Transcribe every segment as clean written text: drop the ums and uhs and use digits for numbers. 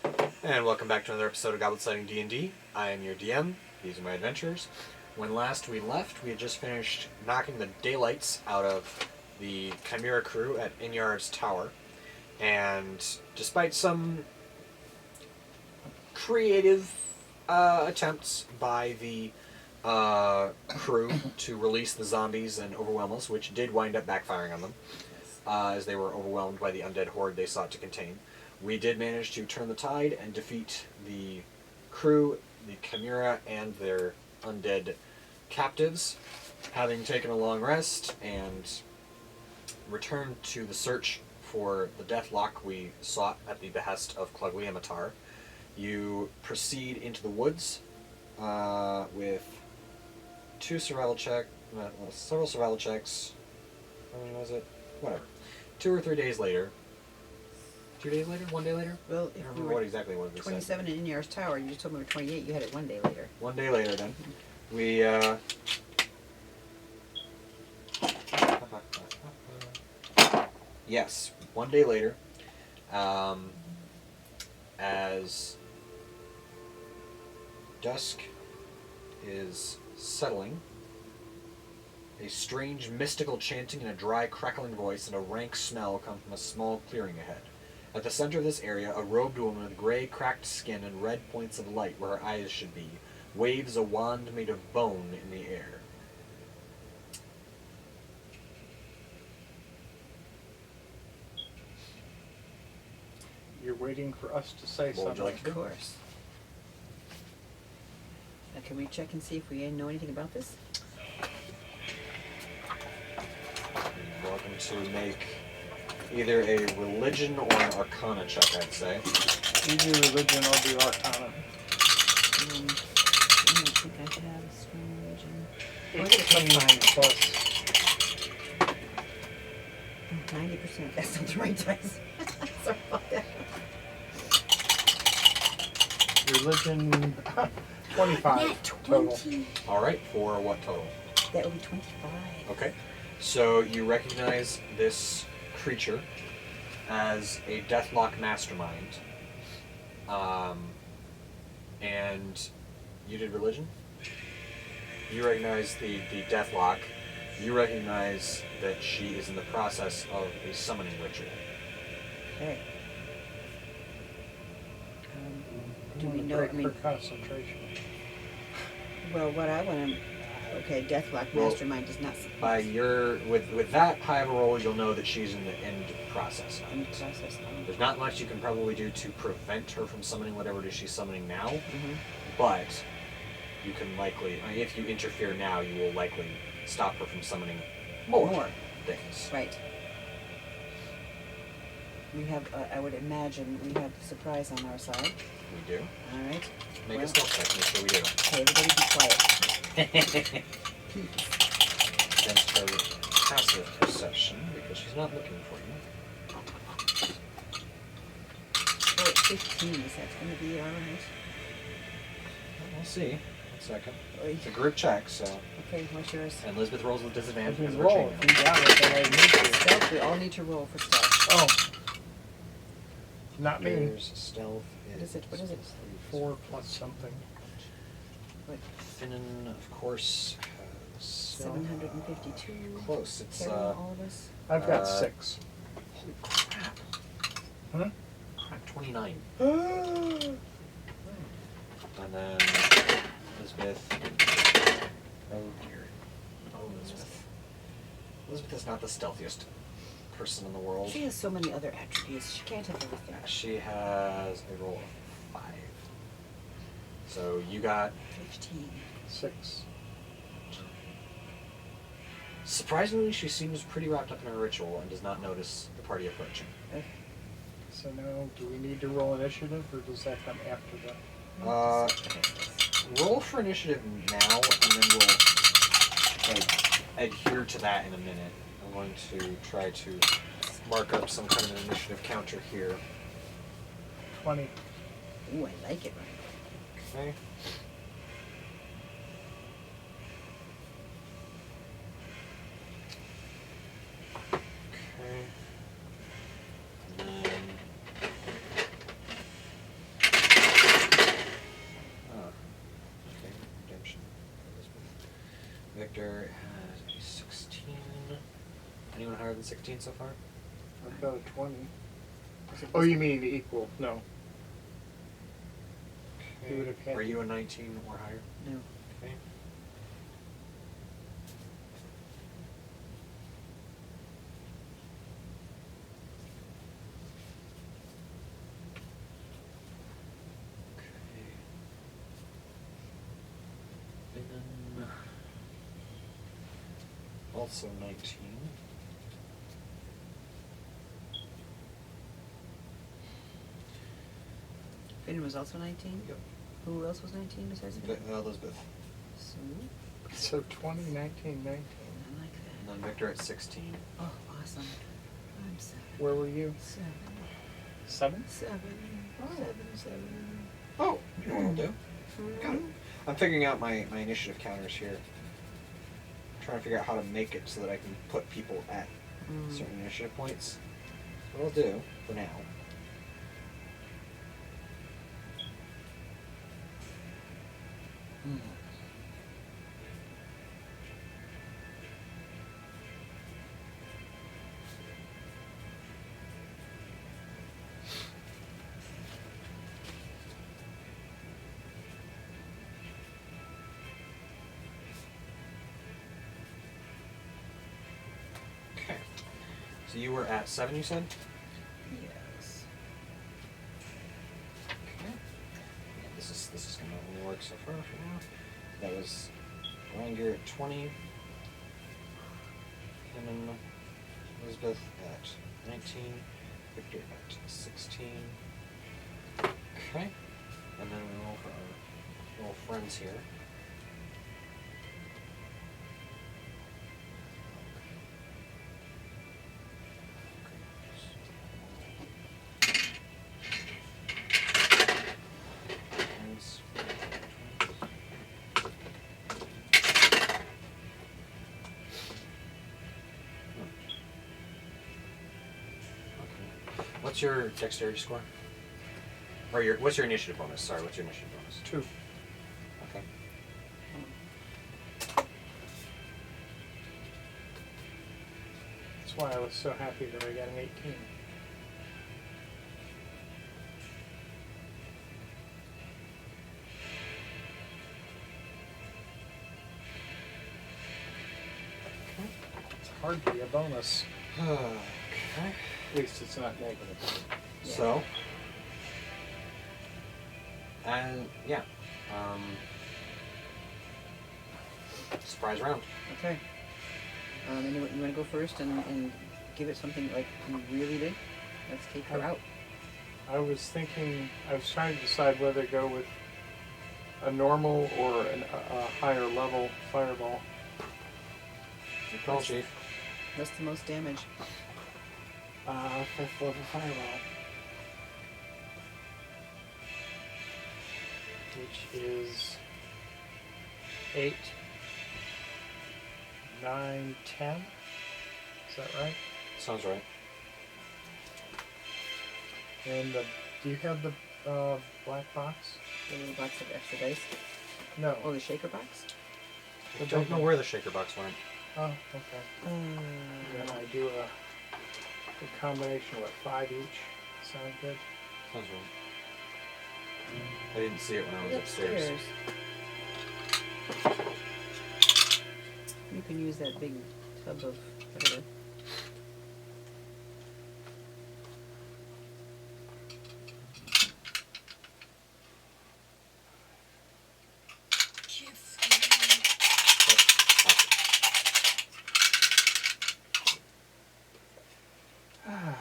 And welcome back to another episode of Goblin-Sighting D&D. I am your DM. These are my adventures. When last we left, we had just finished knocking the daylights out of the Chimera crew at Inyard's Tower. And despite some creative attempts by the crew to release the zombies and overwhelm us, which did wind up backfiring on them, as they were overwhelmed by the undead horde they sought to contain, we did manage to turn the tide and defeat the crew, the Chimera, and their undead captives, having taken a long rest and returned to the search for the Deathlock we sought at the behest of Clugliamatar. You proceed into the woods with several survival checks. How many was it? Whatever. 2 or 3 days later. 2 days later? 1 day later? Well, I if don't we remember were what exactly was 27 in Inyar's Tower, you just told me we were 28, you had it 1 day later. 1 day later, then. We, yes, 1 day later, as dusk is settling, a strange mystical chanting in a dry crackling voice and a rank smell come from a small clearing ahead. At the center of this area, a robed woman with gray cracked skin and red points of light where her eyes should be waves a wand made of bone in the air. You're waiting for us to say What would you something. like to Of do? course. Now, can we check and see if we know anything about this? You're welcome to make either a religion or an arcana check, I'd say. You do religion, I'll do arcana. I don't think I have a strong religion. What's the 18 plus. 90%. That's not the right dice. Sorry about that. Religion, 25 Net total. 20. Alright, for what total? That would be 25. Okay. So you recognize this creature as a Deathlock mastermind. And you did religion? You recognize the Deathlock. You recognize that she is in the process of a summoning ritual. Okay. Do we I'm know? gonna I mean, break her concentration. well, what I want to. Okay, Deathlock Well, Mastermind does not. By your with that high of a roll, you'll know that she's in the end process now. In process. There's not much you can probably do to prevent her from summoning whatever it is she's summoning now, Mm-hmm. but you can likely, if you interfere now, you will likely stop her from summoning more things. Right. We have. I would imagine we have the surprise on our side. We do. All right. Make Well, a stealth check, make sure we do. Okay, everybody be quiet. Please. Against her passive perception, because she's not looking for you. Oh, it's 15. Is that going to be all right? We'll see. 1 second. Oy. It's a group check, so. Okay, what's yours? And Elizabeth rolls with I disadvantage because can we're roll. changing. If you got it, then I need to. Stealth. We all need to roll for stealth. Oh. Not me. There's stealth. What is it? What is it? 4 plus something. What? Finnan, of course, has 752. close. It's Carrying all of us. I've got Uh, 6. holy crap. Huh? Crap, 29. And then Elizabeth. Oh dear. Oh, Elizabeth. Elizabeth is not the stealthiest person in the world. She has so many other attributes. She can't have everything. She has a roll of 5. So you got. 15. 6. Surprisingly, she seems pretty wrapped up in her ritual and does not notice the party approaching. So now, do we need to roll initiative, or does that come after that? Roll for initiative now, and then we'll adhere to that in a minute. I'm going to try to mark up some kind of an initiative counter here. 20. Ooh, I like it. Okay. Okay. And then Victor has a 16. Anyone higher than 16 so far? I've got a 20. Was it Oh, this- you mean equal? No. He would have had Are to- you a 19 or higher? No. Okay. Then, also 19. Finn was also 19? Yep. Who else was 19 besides me? Elizabeth. So, So 20, 19, 19. I like And that. then Victor at 16. Oh, awesome. I'm 7. Where were you? 7. 7? 7. Oh. 7. Oh, you know what I'll do? Got it. I'm figuring out my initiative counters here. Trying to figure out how to make it so that I can put people at certain initiative points. What I'll do for now. Okay. So you were at 7, you said? Yes. Okay. Yeah, this is gonna only work so far for now. That was Ranger at 20. And then Elizabeth at 19. Victor at 16. Okay. And then we roll for our little friends here. Friends. Okay. What's your dexterity score? Or what's your initiative bonus? Sorry, what's your initiative bonus? 2. Okay. That's why I was so happy that I got an 18. It's hard to be a bonus. Okay. At least it's not negative. Yeah. So, and yeah, surprise round. Okay. Anyone, you want to go first and give it something like really big? Let's take her out. I was thinking, I was trying to decide whether to go with a normal or a higher level fireball. Good call, Chief. What's the most damage? 5th level fireball. Which is 8, 9, 10. Is that right? Sounds right. And do you have the black box? The little box of extra dice? No. Oh, the shaker box? I don't know where the shaker box went. Oh, okay. Then I do a combination of 5 each. Sound good? Sounds right. I didn't see it when I was upstairs. You can use that big tub of whatever.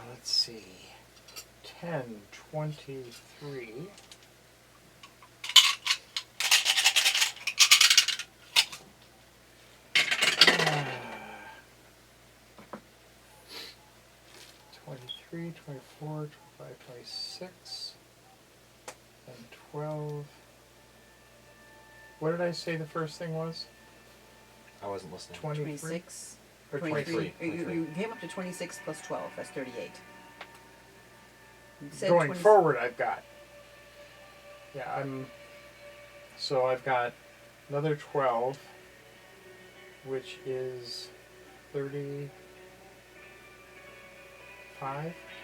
Let's see. 10, 23. Ah. 23, 24, 25, 26, and 12. What did I say the first thing was? I wasn't listening. 23? 26. Or 23. 23. You came up to 26 plus 12. That's 38. You said Going 20 forward, I've got. Yeah, So I've got another 12. which is 35.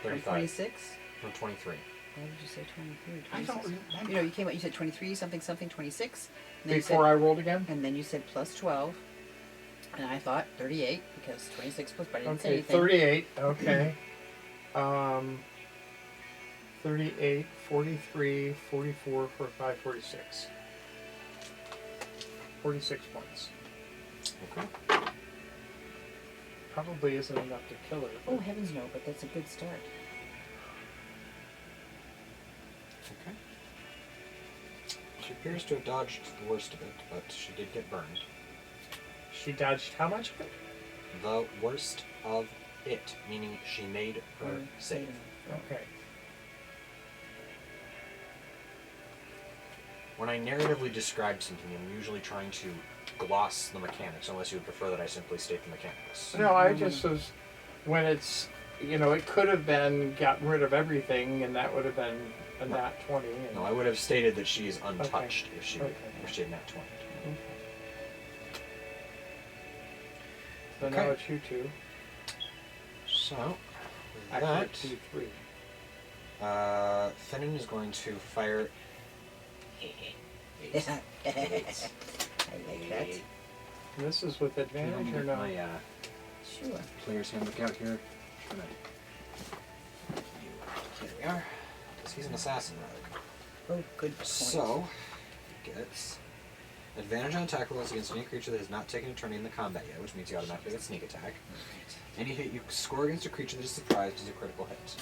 35. 26? From 23. Why did you say 23? I don't 26? remember. You know, you came out, you said 23, something, something, 26. And then you Before I rolled again? and then you said plus 12. And I thought 38 because 26 plus, but I didn't say Okay, anything. 38. Okay. 38, 43, 44, 45, 46. 46 points. Okay. Probably isn't enough to kill her. Oh, heavens no, but that's a good start. Okay. She appears to have dodged the worst of it, but she did get burned. She dodged how much of it? The worst of it, meaning she made her save. Okay. When I narratively describe something, I'm usually trying to gloss the mechanics, unless you would prefer that I simply state the mechanics. No, I just was, when it's, you know, it could have been gotten rid of everything, and that would have been a nat 20. And No, I would have stated that she is untouched if she had nat 20. Okay. So Okay. now it's you two. So, with Actually, that, 2, 3. Finnan is going to fire. I like that. And this is with advantage or no? My Sure. player's handbook out here. Here we are. Because he's an assassin, rather. Oh, good point. So, he gets advantage on attack rolls against any creature that has not taken a turn in the combat yet, which means you automatically get sneak attack. Any hit you score against a creature that is surprised is a critical hit.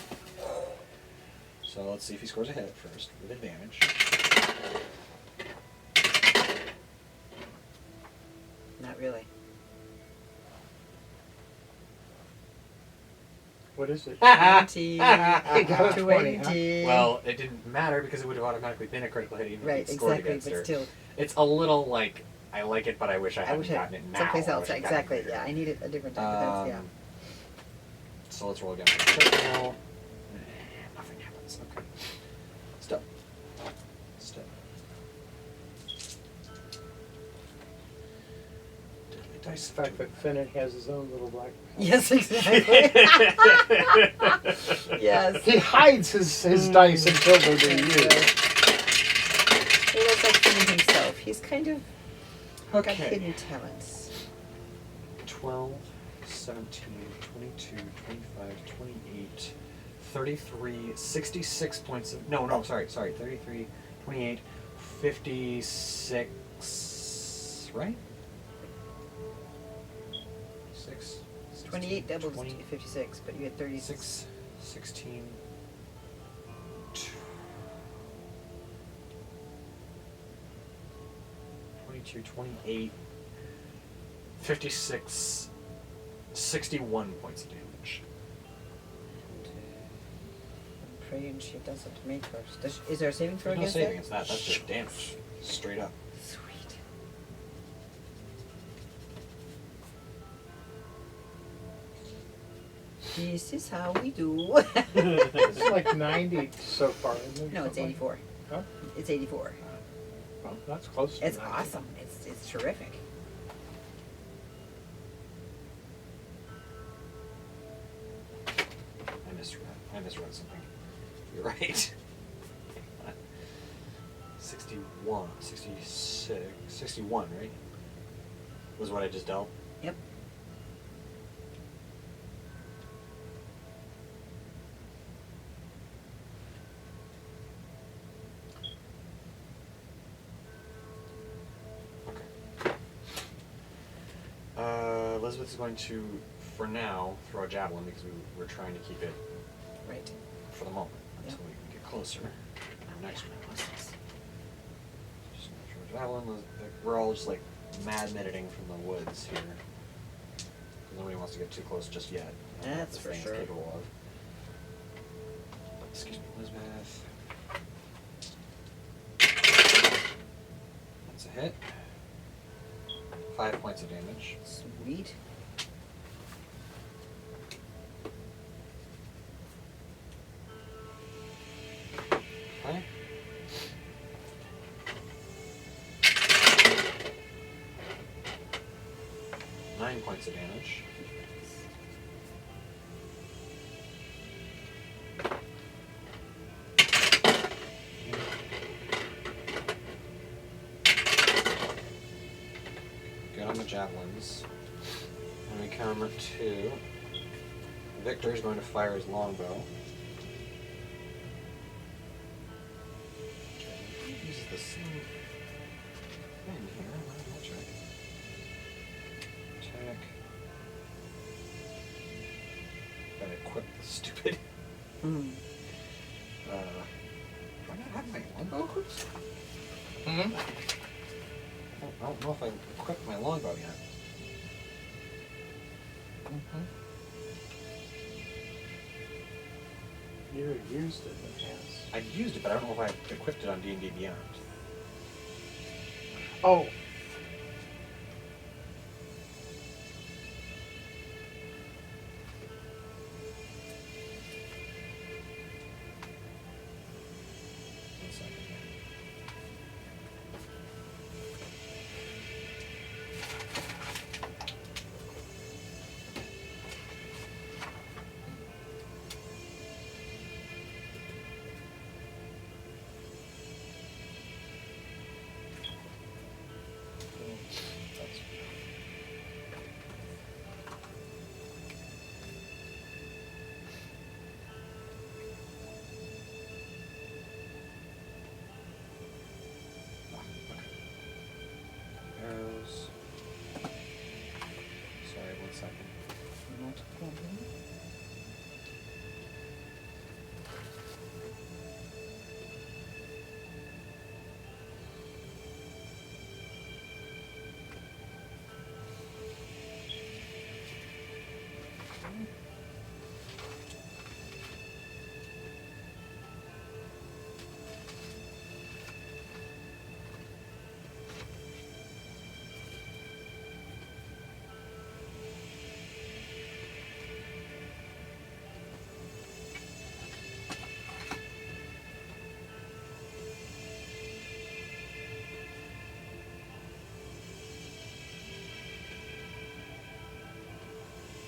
So let's see if he scores a hit first with advantage. Not really. What is it? 20. He got a 20, huh? 20. Well, it didn't matter because it would have automatically been a critical hit even right, if he'd scored exactly, against but her. still. It's a little like, I like it, but I wish I I hadn't wish I gotten it now. someplace I else. wish I'd gotten Exactly. it Yeah, later. I need it a different time. But that's yeah. So let's roll again. Critical. Nothing happens. Okay. Step. Step. Deadly The dice. fact that Finnan has his own little black. Yes, exactly. Yes. He hides his dice until they're being used. He looks like Finnan himself. He's kind of got Okay. hidden talents. 12, 17, 22, 25, 28, 33, 66 points of... No, sorry. 33, 28, 56... Right? 6... 28 doubles 20, 56, but you had 36. 6, 16... 22, 28... 56... 61 points of damage. I'm praying she doesn't make her. Is there a saving throw There's no against saving that? against that. That's just damage. Straight up. Sweet. This is how we do. It's like 90 so far, isn't it? No, it's 84. Huh? It's 84. Well, that's close to It's 90. awesome. It's terrific. I misread something. You're right. 61, 66, 61, right? Was what I just dealt? Yep. Okay. Elizabeth is going to, for now, throw a javelin because we're trying to keep it Right. for the moment until Yep. we can get closer. Our next one. Just gonna throw a javelin. We're all just like mad meditating from the woods here. 'Cause nobody wants to get too close just yet. I don't know what That's this for thing is sure. capable of. Excuse me, Elizabeth. That's a hit. 5 points of damage. Sweet. Okay. 9 points of damage. Good on the javelins. And we come to Victor is going to fire his longbow. Uses the same thing here. I'll check. Attack. Gotta equip the stupid. Mm. Do I not have my longbow equipped? Mm-hmm. I don't know if I equipped my longbow yet. Mm-hmm. You used it in the past. I've used it, but I don't know if I equipped it on D&D Beyond. Oh. One second here. That's arrows. Sorry, 1 second. Not a problem.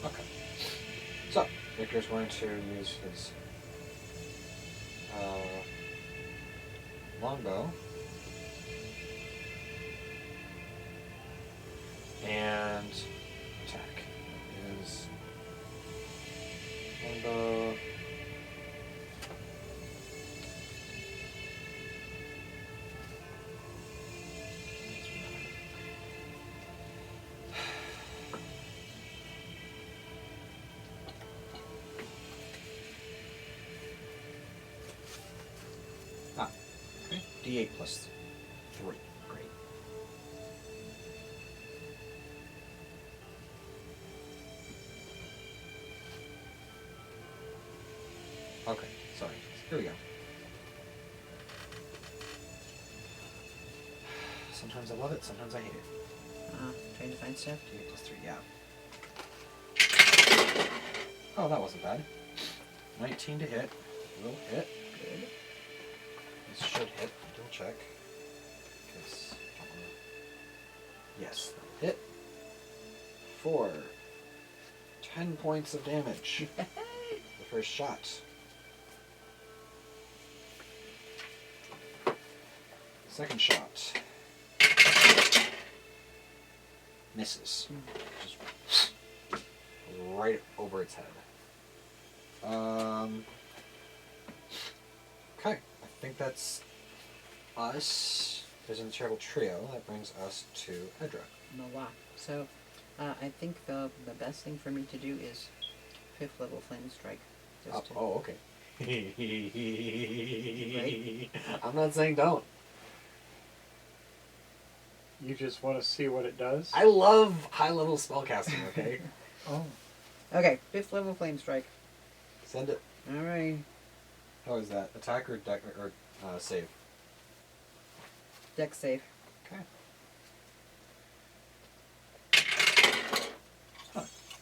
Okay. So, Victor's going to use his longbow. And attack. His longbow. Okay. D8 plus 3. Great. Okay, sorry. Here we go. Sometimes I love it, sometimes I hate it. Trying to find stuff. D8 plus 3, yeah. Oh, that wasn't bad. 19 to hit. Will hit. Good. This should hit. Double check. Because yes, hit. 4. 10 points of damage. The first shot. Second shot. Misses. Just right over its head. Okay, I think that's us. There's a terrible trio. That brings us to Edra. Mwah. So, I think the best thing for me to do is 5th level flame strike. Just to, Oh, okay. Right? I'm not saying don't. You just want to see what it does? I love high-level spellcasting, okay? Oh. Okay, 5th level flame strike. Send it. Alright. How is that? Attack or deck or save? Deck save. Okay.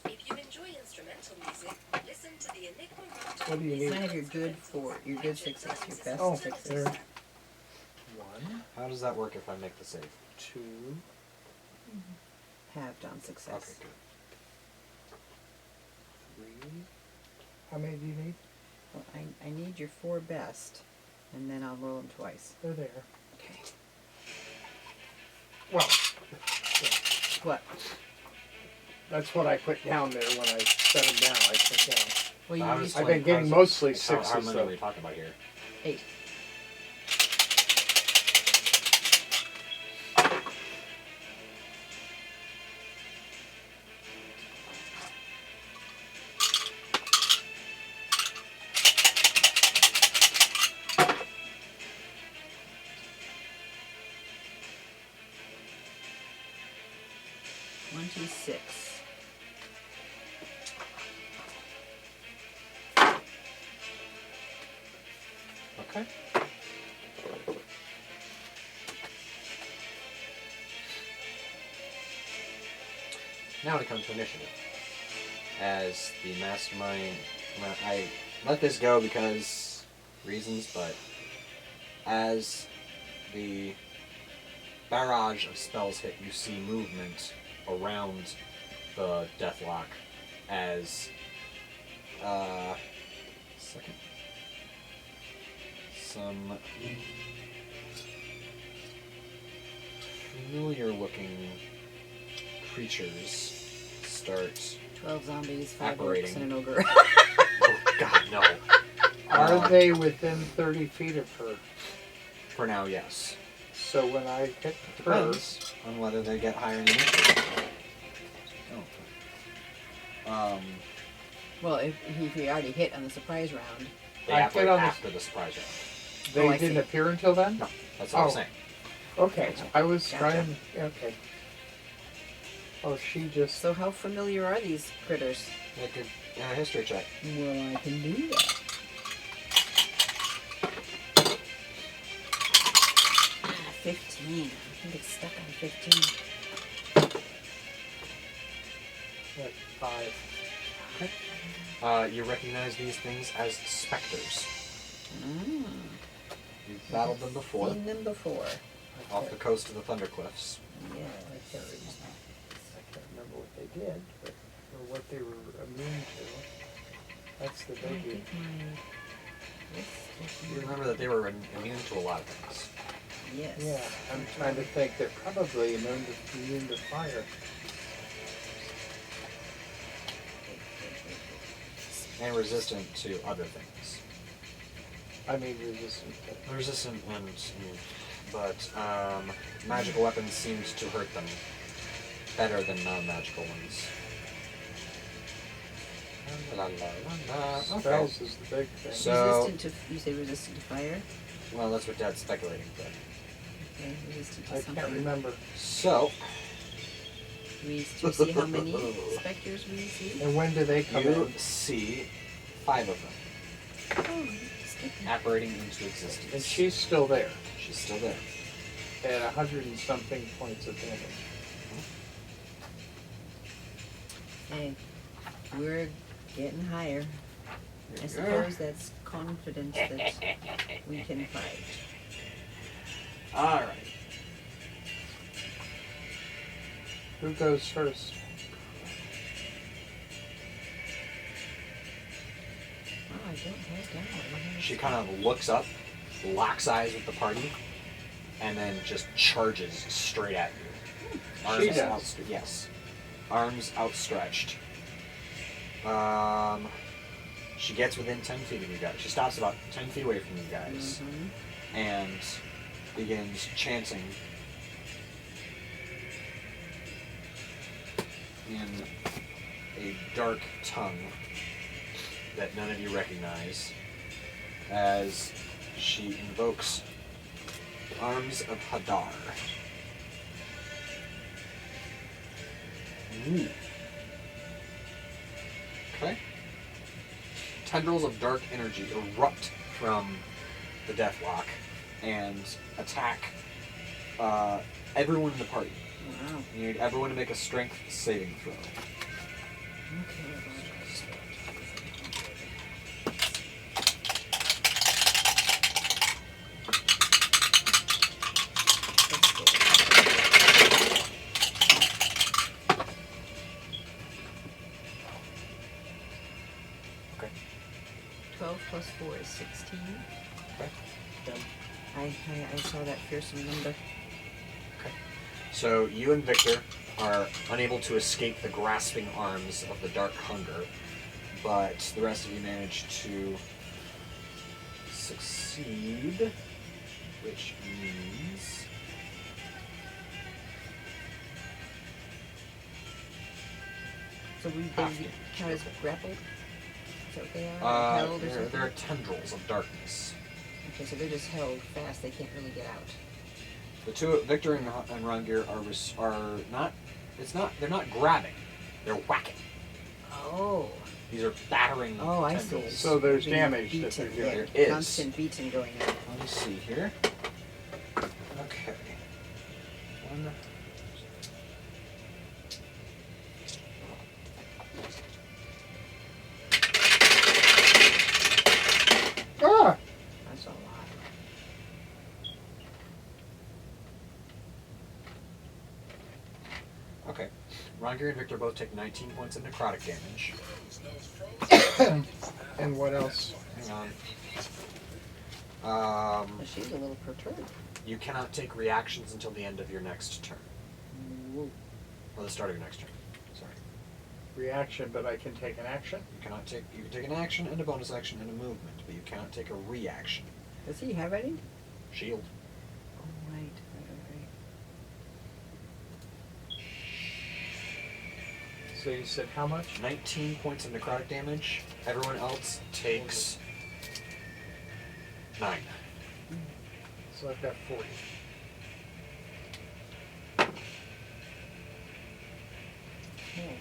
If you enjoy instrumental music, listen to the Enigma Room. What do you need? Sign your good success, your best Oh, success. there. 1, How does that work if I make the save? 2, Halved on success. Okay, good. How many do you need? Well, I need your 4 best, and then I'll roll them twice. They're there. Okay. Well, What? that's what I put down there when I set them down. I put down. Well, you I was used I've been like, getting how's- mostly like, how sixes, many though. are we talking about here? 8. One, two, 6. Okay. Now we come to initiative. As the mastermind, I let this go because reasons, but as the barrage of spells hit, you see movement around the Deathlock as second. Some familiar looking creatures start 12 zombies, 5 orcs, Apparating. and an ogre. oh god no. Are they within 30 feet of her? For now, yes. So when I hit her, Depends on whether they get higher in the initiative. Oh. Well, if he already hit on the surprise round. They I operate hit on the- after the surprise round. they Oh, I didn't see. appear until then? No, that's what I'm Oh. saying. Okay, I was Gotcha. trying. Okay. Oh, she just. So how familiar are these critters? Make a history check. Well, I can do that. 15. I think it's stuck on 15. Like 5. You recognize these things as specters. Mm. You've battled them before, Seen them before. off the coast of the Thunder Cliffs. Yeah. I can't remember what they did, but or what they were immune to. That's the I biggie. think You remember that they were immune to a lot of things. Yes. Yeah, I'm trying to think. They're probably immune to fire. And resistant to other things. I mean, resistant. Resistant and... But magical weapons seems to hurt them better than non-magical ones. La, la, la, la. Okay. Spells is the big thing. So- Resistant to, you say resistant to fire? Well, that's what Dad's speculating. But. Okay, resistant to I something. can't remember. So, Do you see how many specters we see? And when do they come you in? see 5 of them Oh, skip that. apparating into existence. And she's still there She's still there. at 100 and something points of damage. Hey, we're getting higher. I Yeah. suppose that's confidence that we can fight. Alright. Who goes first? Oh, I don't have down. She kind of looks up, locks eyes with the party, and then just charges straight at you. She does. Yes. Arms outstretched. She gets within 10 feet of you guys. She stops about 10 feet away from you guys and begins chanting in a dark tongue that none of you recognize as she invokes Arms of Hadar. Ooh. Okay. Tendrils of dark energy erupt from the Deathlock and attack everyone in the party. Wow. You need everyone to make a strength saving throw. Okay. a 16. Okay. Then I saw that fearsome number. Okay. So you and Victor are unable to escape the grasping arms of the Dark Hunger, but the rest of you manage to succeed, which means So we Half they damage. count as Okay. grappled? Is that what they are? Held or something? they're tendrils of darkness. Okay, so they're just held fast. They can't really get out. The two, Victor and Rangir are not. They're not grabbing. They're whacking. Oh. These are battering Oh, I see. tendrils. So there's Being damage that beaten, they're doing. yeah, There is. constant beating going on. Let me see here. Okay. One. Ah! That's a lot. Okay. Rangir and Victor both take 19 points of necrotic damage. And what else? Hang on. Oh, she's a little perturbed. You cannot take reactions until the end of your next turn. Whoa. Or the start of your next turn. Sorry. Reaction, but I can take an action? You can take an action and a bonus action and a movement, but you cannot take a reaction. Does he have any? Shield. Oh, right. So you said how much? 19 points of necrotic damage. Everyone else takes 9. So I've got 40. Okay.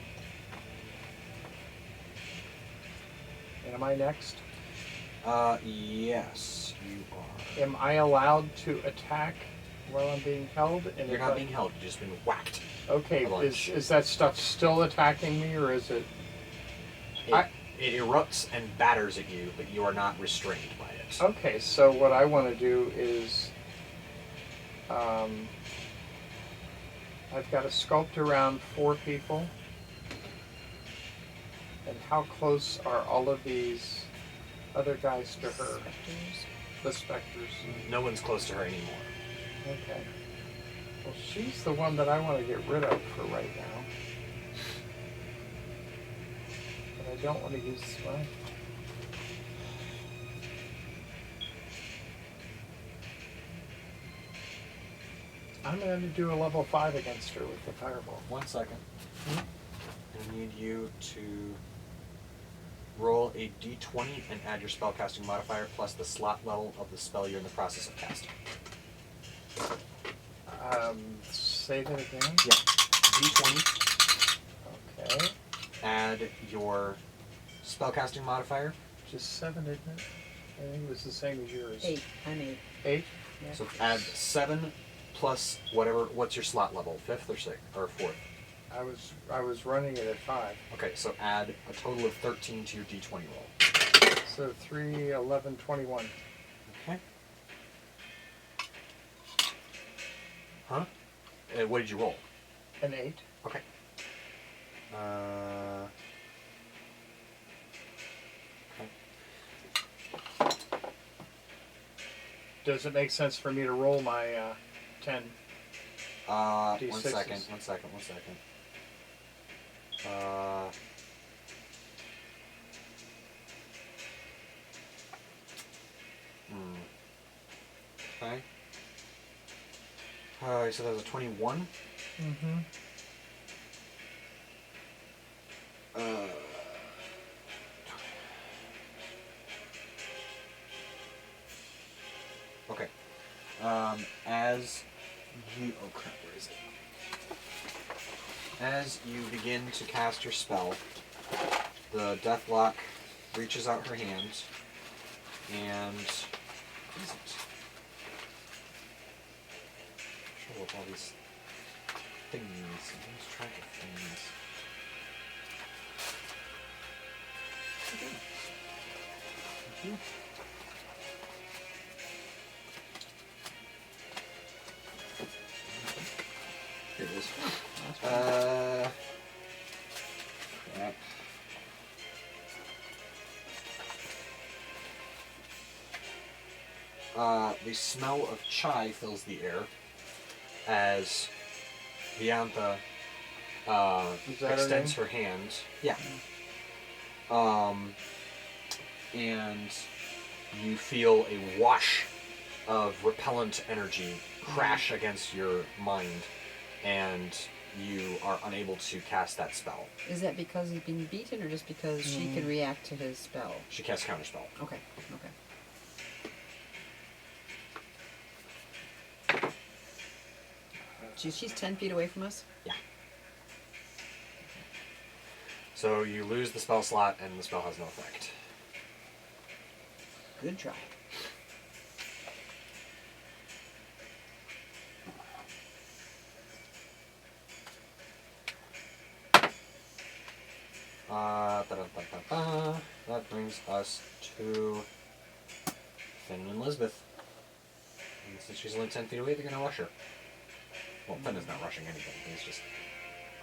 And am I next? Yes, you are. Am I allowed to attack while I'm being held? And You're if not I- being held, you've just been whacked. Okay, a bunch. is that stuff still attacking me, or is it... It erupts and batters at you, but you are not restrained by it. Okay, so what I want to do is... I've got to sculpt around 4 people. And how close are all of these other guys to her? Spectres. The specters. No one's close to her anymore. Okay. Well, she's the one that I want to get rid of for right now. But I don't want to use... Well, I'm going to do a level 5 against her with the fireball. 1 second. I need you to roll a d20 and add your spellcasting modifier plus the slot level of the spell you're in the process of casting. Say that again? Yeah. d20, Okay. add your spellcasting modifier. Just 7, isn't it? I think it was the same as yours. 8. I'm 8. 8? Yeah. So add 7 plus whatever. What's your slot level? 5th or 6th or 4th? I was running it at 5. Okay, so add a total of 13 to your d20 roll. So 3, 11, 21. Okay. Huh? What did you roll? An 8. Okay. Okay. Does it make sense for me to roll my 10? One D6s. second. Okay. So that was a 21. Mm-hmm. Okay. As you... Oh crap, where is it? As you begin to cast your spell, the Deathlock reaches out her hand and... What is it? Trouble with all these things. I lose track of things. Thank you. Here it is. Crap. The smell of chai fills the air as Viantha Is that extends her her hand. Yeah. And you feel a wash of repellent energy crash against your mind, and you are unable to cast that spell. Is that because he's being beaten, or just because she can react to his spell? She casts counterspell. Okay. Okay. She's 10 feet away from us? Yeah. So you lose the spell slot, and the spell has no effect. Good try. That brings us to Finn and Elizabeth. And since she's only 10 feet away, they're going to rush her. Well, Finn is not rushing anything. He's just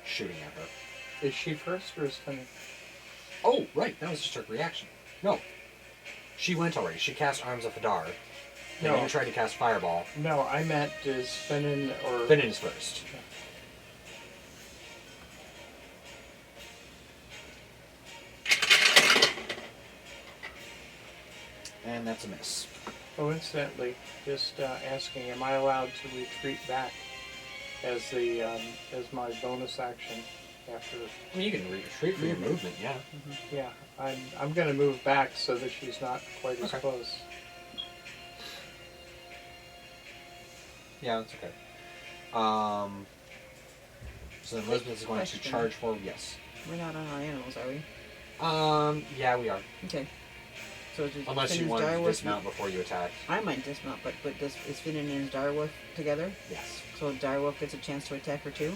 shooting at her. Is she first or is Finn? Oh, right. That was just her reaction. No. She went already. She cast Arms of Hadar. Then No. you tried to cast Fireball. No, I meant is Finnan or... Finn is first. And that's a miss. Oh, incidentally, just asking, am I allowed to retreat back as the as my bonus action after? I mean, you can retreat for your movement, yeah. Yeah, I'm going to move back so that she's not quite as Okay. close. Yeah, that's okay. So then Elizabeth is going to Question. charge forward. Yes. We're not on our animals, are we? Yeah, we are. Okay. So does Unless you Finn and want to Direwolf- dismount before you attack. I might dismount, but is Finn and his Direwolf together? Yes. So Direwolf gets a chance to attack her too?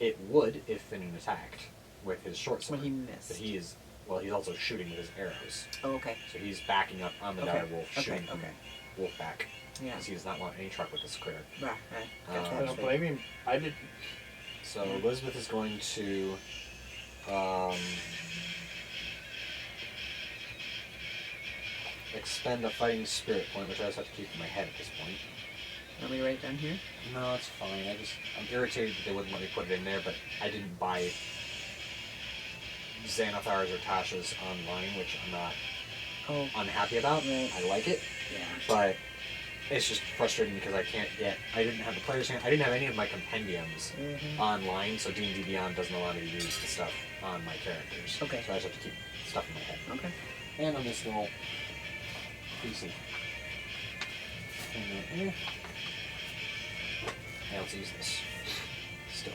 It would if Finnan attacked with his short sword. When he missed. But he is, well, he's also shooting with his arrows. Oh, okay. So he's backing up on the Okay. direwolf, shooting from Okay. wolf back. Yeah. Because he does not want any truck with this critter. Right. Gotcha. I don't blame him. I didn't. So Elizabeth is going to expend a fighting spirit point, which I just have to keep in my head at this point. Want me to write it down here? No, it's fine. I'm irritated that they wouldn't let me put it in there, but I didn't buy Xanathar's or Tasha's online, which I'm not Oh. unhappy about. Right. I like it, Yeah. but it's just frustrating because I didn't have the player's hand. I didn't have any of my compendiums Mhm. online, so D&D Beyond doesn't allow me to use the stuff on my characters. Okay. So I just have to keep stuff in my head. Okay. And on this little piece of... Yeah, let's use this. Still.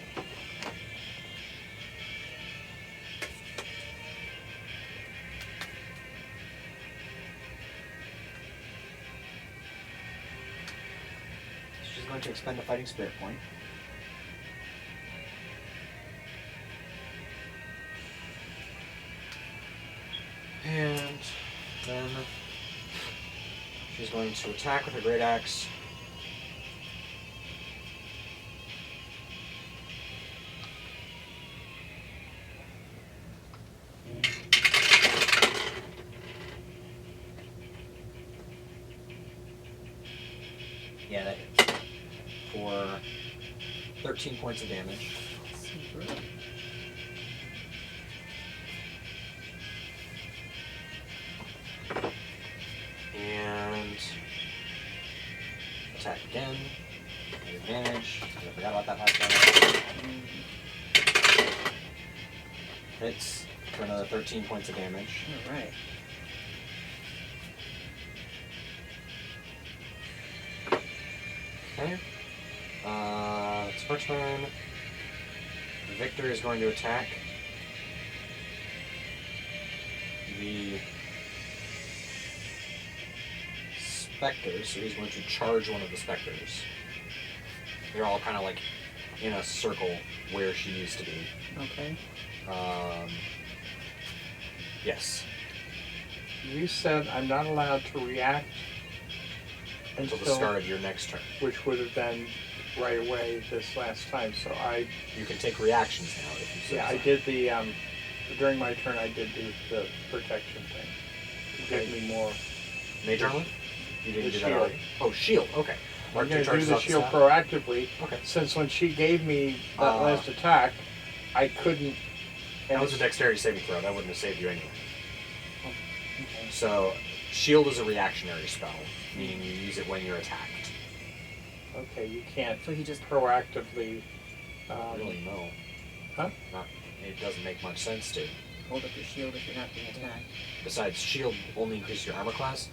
She's going to expend a fighting spirit point. And then she's going to attack with her great axe. Yeah, that hits. For 13 points of damage. Super. And attack again. At advantage. I forgot about that last time. Hits for another 13 points of damage. All right. Okay. It's her turn. Victor is going to attack the specters, so he's going to charge one of the specters. They're all kind of like in a circle where she used to be. Okay. Yes. You said I'm not allowed to react Until the start of your next turn. which would have been right away this last time. So You can take reactions now if you so I desire. did the during my turn I did the protection thing to give me more Mage armor? You didn't The do that shield. already? Oh, shield. Okay. I'm Mark going two to do charges the off shield staff. proactively. Okay. Since when she gave me that last attack, I couldn't. That was a dexterity saving throw. That wouldn't have saved you anyway. Okay. So, shield is a reactionary spell, meaning you use it when you're attacked. Okay, you can't So he just proactively. Really, no. Huh? Not. It doesn't make much sense to. hold up your shield if you're not being attacked. Besides, shield only increases your armor class.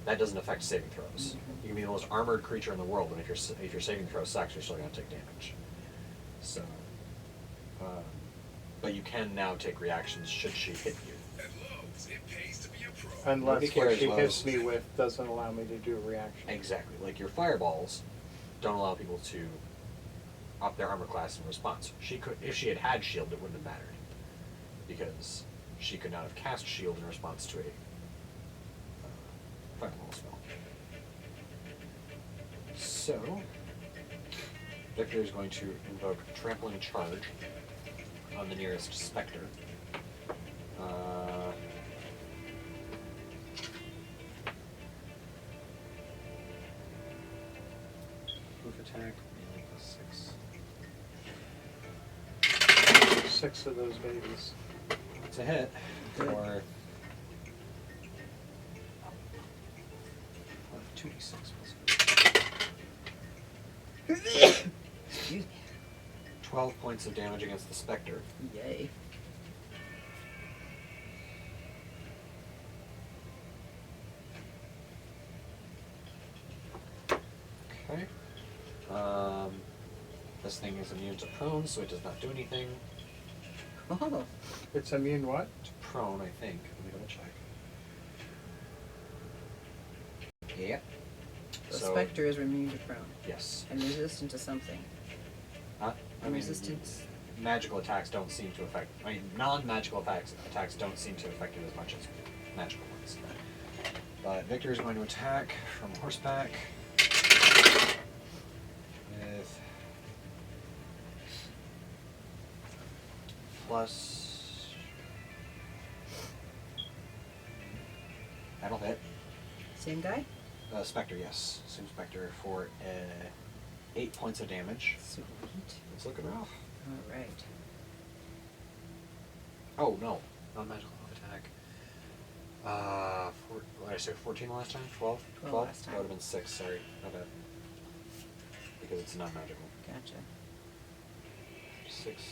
That doesn't affect saving throws. You can be the most armored creature in the world, and if your saving throw sucks, you're still going to take damage. So, but you can now take reactions should she hit you. Unless Nobody what cares she what hits me with doesn't allow me to do a reaction. Exactly. Like your fireballs don't allow people to up their armor class in response. She could, if she had had shield, it wouldn't have mattered, because she could not have cast shield in response to a fireball spell. So, Victor is going to invoke Trampling Charge on the nearest specter. Proof attack, melee +6. 6 of those babies. It's a hit Good. for 2d6 Excuse me. 12 points of damage against the specter. Yay. Okay. This thing is immune to prone, so it does not do anything. Oh, It's immune what? To prone, I think. Let me double check. Yep. the So, specter is immune to prone yes. and resistant to something. I mean, Resistance. magical attacks don't seem to affect. I mean, non-magical attacks don't seem to affect it as much as magical ones. But Victor is going to attack from horseback with plus. That'll hit. Same guy? Spectre, yes. Same Spectre for 8 points of damage. Sweet. It's looking rough. Alright. Oh, no. Non-magical attack. What did I say, 14 last time? 12? 12 last time. That would have been 6, sorry. My bad. Because it's non-magical. Gotcha. 6. Okay.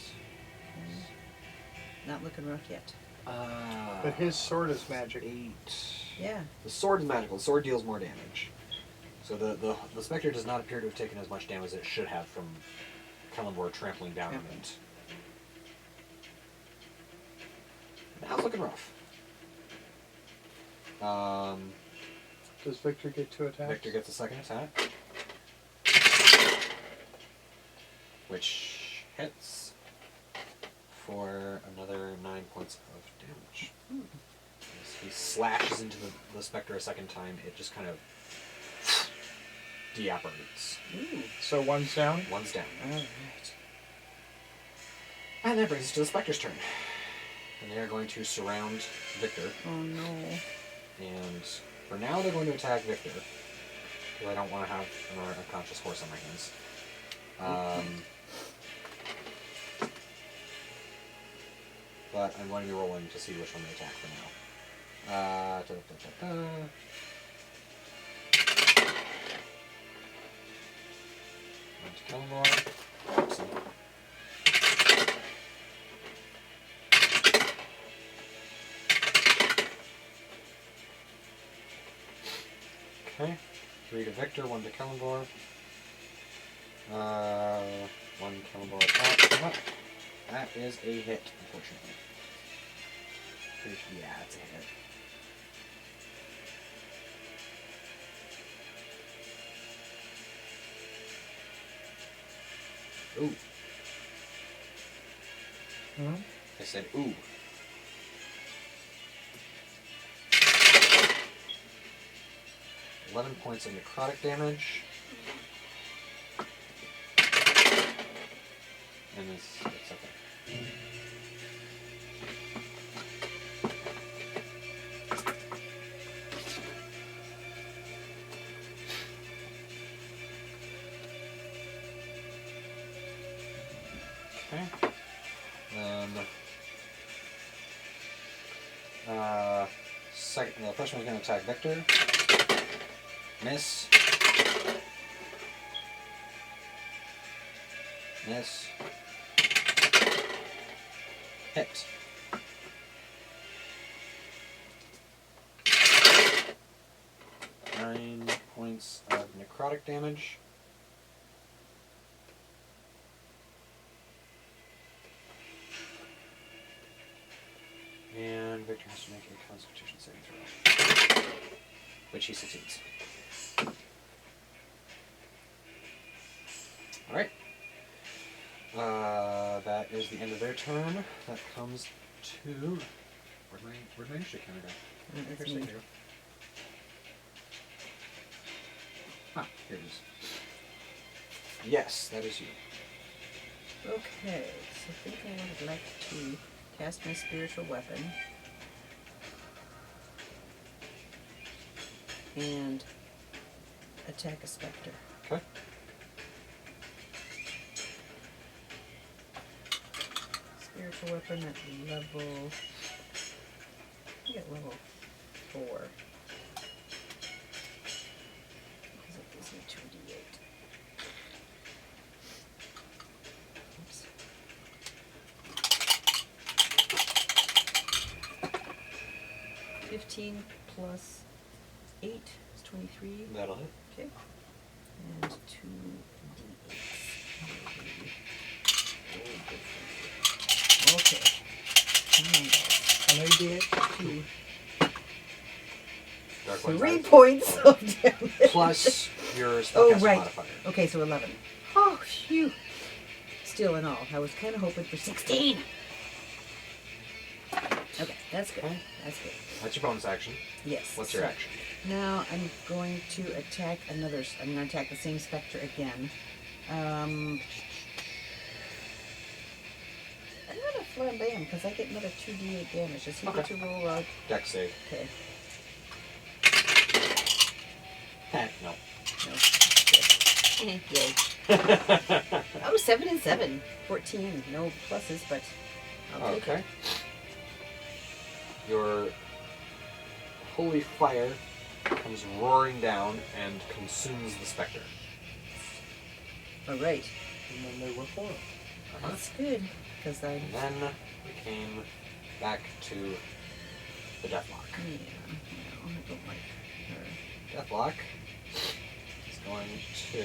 Not looking rough yet. But his sword is magic. 8. Yeah. The sword is magical. The sword deals more damage. So the Spectre does not appear to have taken as much damage as it should have from Kellenborg trampling down on it. Now it's looking rough. Does Victor get 2 attacks? Victor gets a second attack, which hits for another 9 points of damage. As he slashes into the Spectre a second time, it just kind of deapparates. Ooh. So 1's down? One's down. Alright. And that brings us to the Spectre's turn. And they are going to surround Victor. Oh no. And for now, they're going to attack Victor, because I don't want to have another unconscious horse on my hands. But I'm going to be rolling to see which one they attack for now. One to Kellenborg. Oopsie. Okay, 3 to Victor, 1 to Kellenborg. 1 Kellenborg attack. That is a hit, unfortunately. Yeah, it's a hit. Ooh. Hmm? I said ooh. $11 points of necrotic damage. And it's okay. Okay. Then second, the first one's going to attack Victor. Miss. Miss. Hit. Nine points of necrotic damage. And Victor has to make a Constitution saving throw, which he succeeds. Alright. That is the end of their turn. That comes to... Where'd my initiative counter go? That's me. Ah, here it is. Yes, that is you. Okay, so I think I would like to cast my spiritual weapon. And attack a specter. Okay. Spiritual weapon at level... I get level 4. Because it gives me 2d8. Oops. $15 plus 8 is 23. That'll hit. Okay. And 2d8. Okay. How many d8? 2. Dark One's 3 out. points of damage. Plus your Oh, spellcasting right. modifier. Okay, so 11. Oh, phew. Still in all. I was kind of hoping for 16. Okay, that's good. Okay. That's good. That's your bonus action. Yes. What's your so action? Now I'm going to attack another. I'm going to attack the same specter again. I'm going to flambe him because I get another 2d8 damage. Does he get to roll out? Dex save. Okay. No. No. Okay. Yay. Oh, 7 and 7. 14. No pluses, but I'll take Okay. it. Your holy fire comes roaring down and consumes the specter. All right. And then they were 4. That's good because I. And then we came back to the Deathlock. Yeah. No, I don't like her. Deathlock is going to...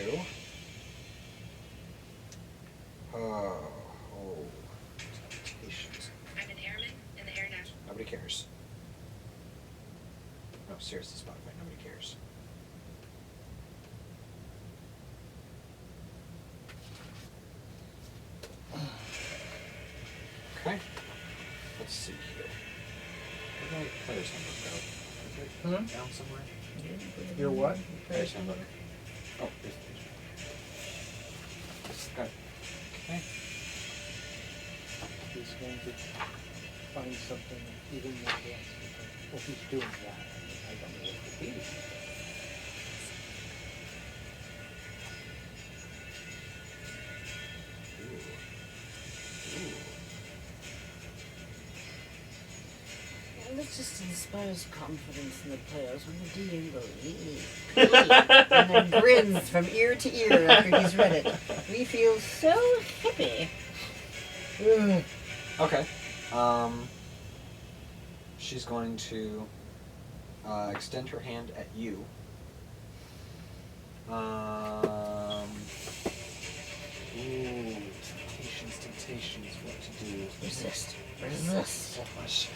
temptations. I'm an airman in the Air National. Nobody cares. No, seriously, Spotify, nobody cares. Okay. Let's see here. Where did my player's handbook go? Is it Hmm? down somewhere? Your what? Player's handbook. Oh, here's the page. Got it. Okay. He's going to find something even more less. Well, he's doing that. I don't know what it would be. Well, that just inspires confidence in the players when the DM goes, "Ee," and then grins from ear to ear after he's read it. We feel so happy. Ugh. Okay. She's going to extend her hand at you. Temptations, what to do. Resist. Resist. So much.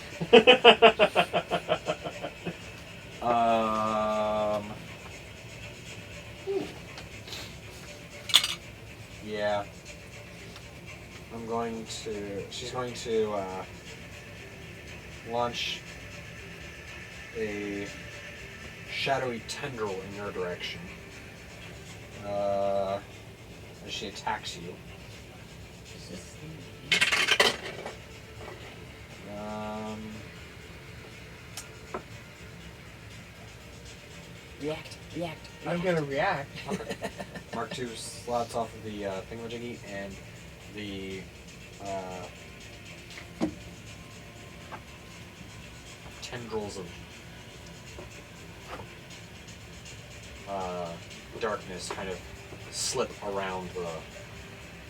Yeah. She's going to launch a shadowy tendril in your direction as she attacks you. Resist. React. React. I'm going to react. Okay. Mark II slots off of the thingamajiggy, and the tendrils of darkness kind of slip around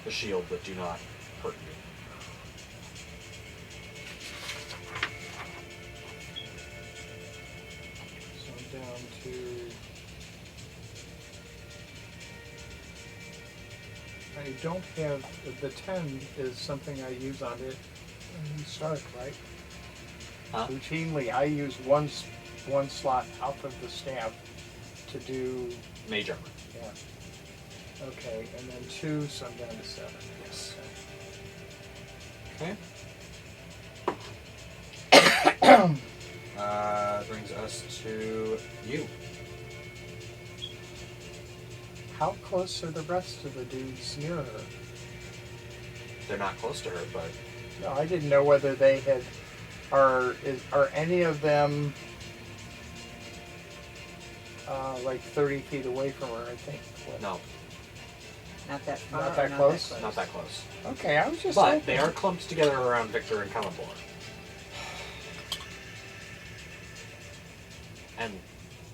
the shield but do not hurt you. So I'm down to... I don't have... The 10 is something I use on it. Sark, right? Huh? Routinely, I use one slot out of the staff to do... Mage armor. Yeah. Okay, and then 2, so I'm down to 7. Yes. Okay. Brings us to you. How close are the rest of the dudes near her? They're not close to her, but No, I didn't know whether they had... Are any of them like 30 feet away from her, I think? no, Not that far. Not or that close? not that close. Okay, I was just But hoping. they are clumped together around Victor and Calimbor. And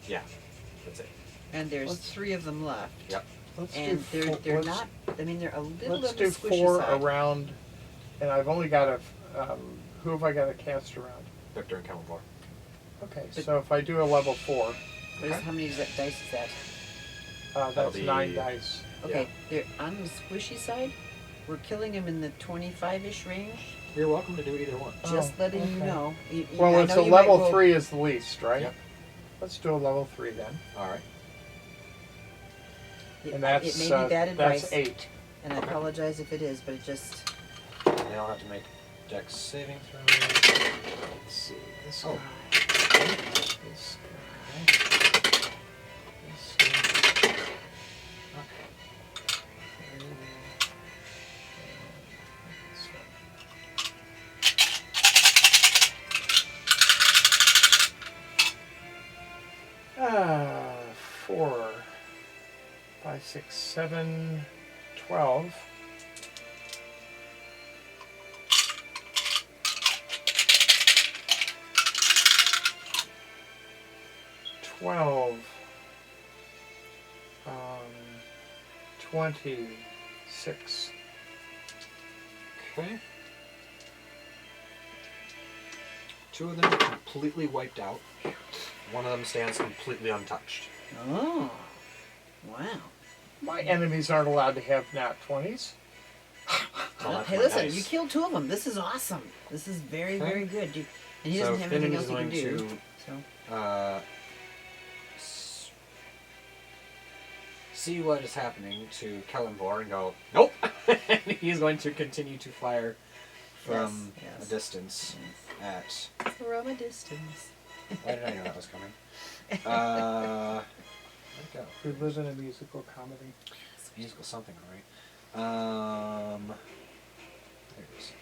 yeah, that's it. And there's Let's- 3 of them left. Yep. Let's And do they're let's- not. I mean, they're a little Let's on do the squishy 4 side. around, and I've only got a... who have I got to cast around? Victor and Calimbor. Okay, But- so if I do a level 4, What is, how many dice is that? That'll that's be- 9 dice. Okay, they're on the squishy side. We're killing them in the 25-ish range. You're welcome to do either one. Just Oh, letting you okay. know. Well, I it's know a you might level roll- 3 is the least, right? Yep. Let's do a level 3 then. All right. And that's, it may be bad advice, that's 8. and I apologize if it is, but it just... They all have to make Dex saving throws. Let's see, this Oh. guy, this guy, this guy. Okay. Ah, 4, 5, 6, 7, 12. $12, 26. Okay. 2 of them are completely wiped out. One of them stands completely untouched. Oh. Wow. My enemies aren't allowed to have nat 20s. Oh, that's Hey, my listen, dice. you killed 2 of them. This is awesome. This is very, Okay. very good. And he So doesn't have anything Finnan else is he can going do. So. See what is happening to Calimbor and go, nope! And he's going to continue to fire from Yes, a distance at... From a distance. Why did I know that was coming? Where'd it go? We live in a musical comedy. It's musical something, alright. There it is.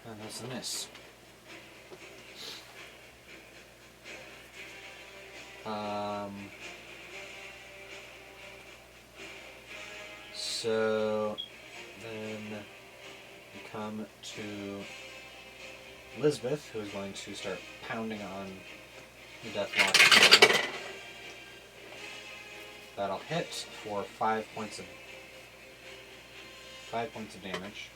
And that's a miss. So then we come to Lisbeth, who is going to start pounding on the Deathlock. That'll hit for 5 points of damage.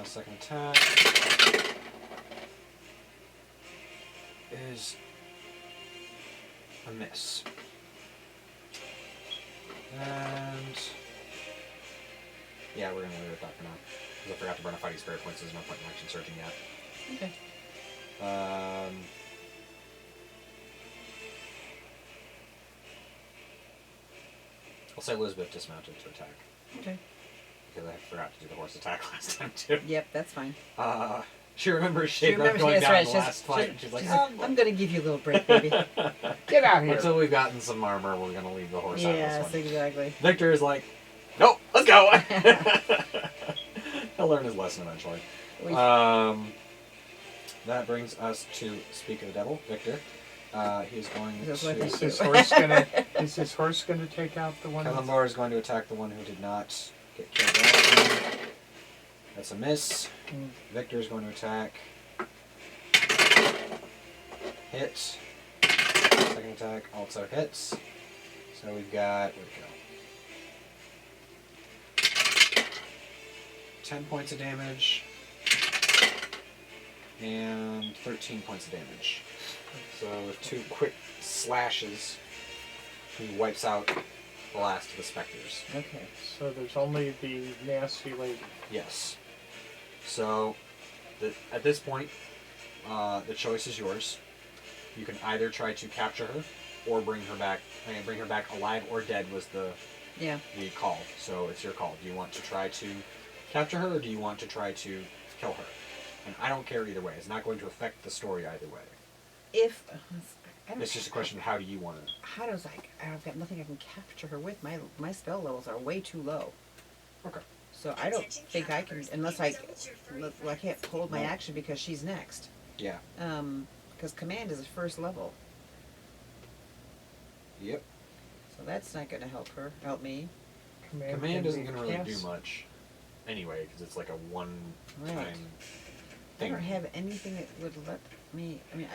Second attack is a miss. And yeah, we're gonna leave it at that for now. Because I forgot to burn a fighting spirit points, so there's no point in action surging yet. Okay. I'll say Elizabeth dismounted to attack. Okay. Because I forgot to do the horse attack last time too. Yep, that's fine. She remembers She Shaper remembers- going that's down right, the she's- last fight, and she's like, I'm going to give you a little break, baby. Get out here. until we've gotten some armor, we're gonna leave the horse out of Yes, this one. exactly. Victor is like, nope, let's go. He'll learn his lesson eventually. We- that brings us to Speak of the Devil, Victor. He's going That's what I to... think. Is his horse gonna take out the one? Kalimdor is going to attack the one who did not get killed last time. That's a miss. Victor is going to attack. Hit. Second attack also hits. So we've got, where'd it go? 10 points of damage. And 13 points of damage. So with 2 quick slashes, he wipes out the last of the specters. Okay. So there's only the nasty lady. Yes. So, at this point, the choice is yours. You can either try to capture her, or bring her back. Bring her back alive or dead was the call. So it's your call. Do you want to try to capture her, or do you want to try to kill her? And I don't care either way. It's not going to affect the story either way. If It's just a question of how do you want to. how does I've got nothing I can capture her with. My spell levels are way too low. Okay. So I don't think I can unless I can't hold my action because she's next. Yeah. Because command is the first level. Yep. So that's not going to help me. Command isn't going to really do much anyway, because it's like a one-time Right. I thing. don't have anything that would let me. I mean,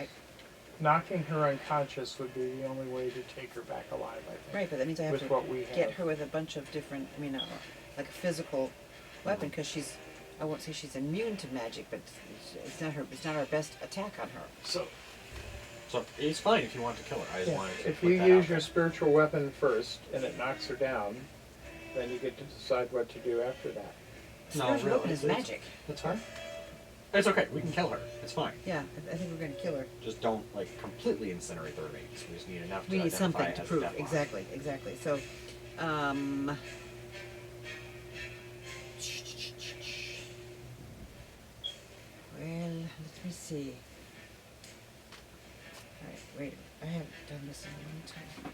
Knocking her unconscious would be the only way to take her back alive, I think. right, but that means I have With what we to get have. her with a bunch of different. I mean, like a physical weapon, because she's. I won't say she's immune to magic, but it's not her. It's not our best attack on her. So it's fine if you want to kill her. I just wanted to If put you that use out your there. spiritual weapon first and it knocks her down, then you get to decide what to do after that. No, Spiritual really, weapon is it's- magic. That's fine. It's okay. We can kill her. It's fine. Yeah, I think we're going to kill her. Just don't completely incinerate the remains. We just need enough to We need identify something it to as prove. Deathlock. Exactly. So, well, let me see. Alright, wait. I haven't done this in a long time.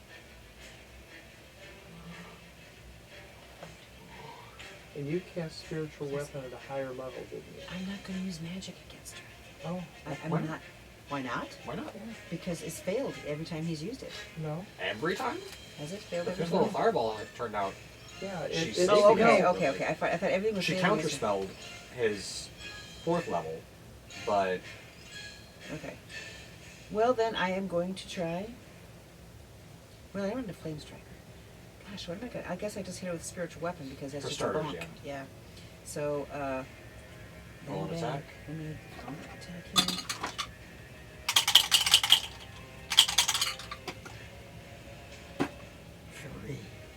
And you cast spiritual weapon at a higher level, didn't you? I'm not going to use magic against her. Oh, I'm Why not. Why not? Why not? Because it's failed every time he's used it. no. Every time? Has it failed But every this little time? fireball had turned out. Yeah, She's it saving Oh, it. okay. No. I thought everything was She failing against her. counterspelled his 4th level, but Okay. Well, then I am going to try. Well, I don't have a flame striker. Gosh, what am I going to... I guess I just hit her with a spiritual weapon because that's For just starters, a bonk. yeah. So, Roll an then, attack. Let me attack here.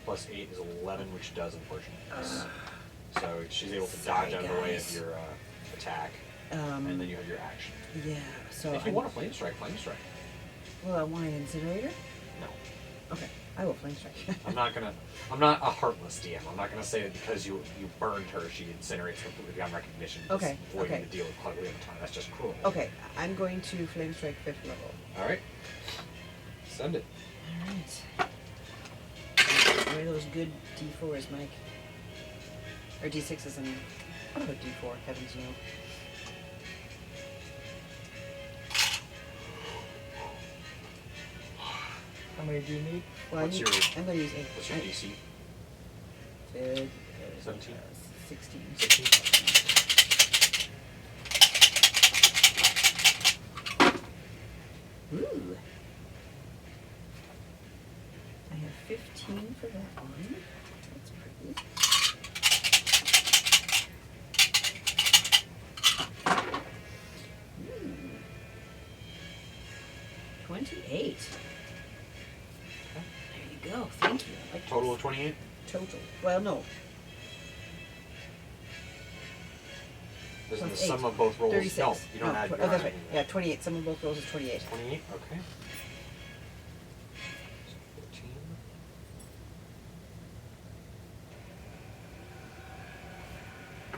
plus 8 is 11, which does unfortunately miss. So she's able to dodge out of the way of guys. your attack, and then you have your action. Yeah, so... If you want to flame strike, flame strike. Well, I want an incinerator? No. Okay, I will flame strike. I'm not a heartless DM. I'm not gonna say that because you burned her, she incinerates completely beyond recognition. Okay, Avoiding okay. the deal with Clugly at the time. That's just cruel. Okay, I'm going to flame strike 5th level. Alright. Send it. Alright. Where are those good D4s, Mike? Or D6s, I mean. I'll put D4, heavens no. How many do you need? Well, What's I'm going to use 8. What's your DC? 17? 16. 16? Ooh. I have 15 for that one. That's pretty. Ooh. 28. There you go. Thank you. I like Total this. of 28? Total. Well, no. Isn't the Plus sum 8. of both rolls? 36. No, you don't No, add. oh, that's right. Yeah, 28. Some of both rolls is 28. 28? Okay. So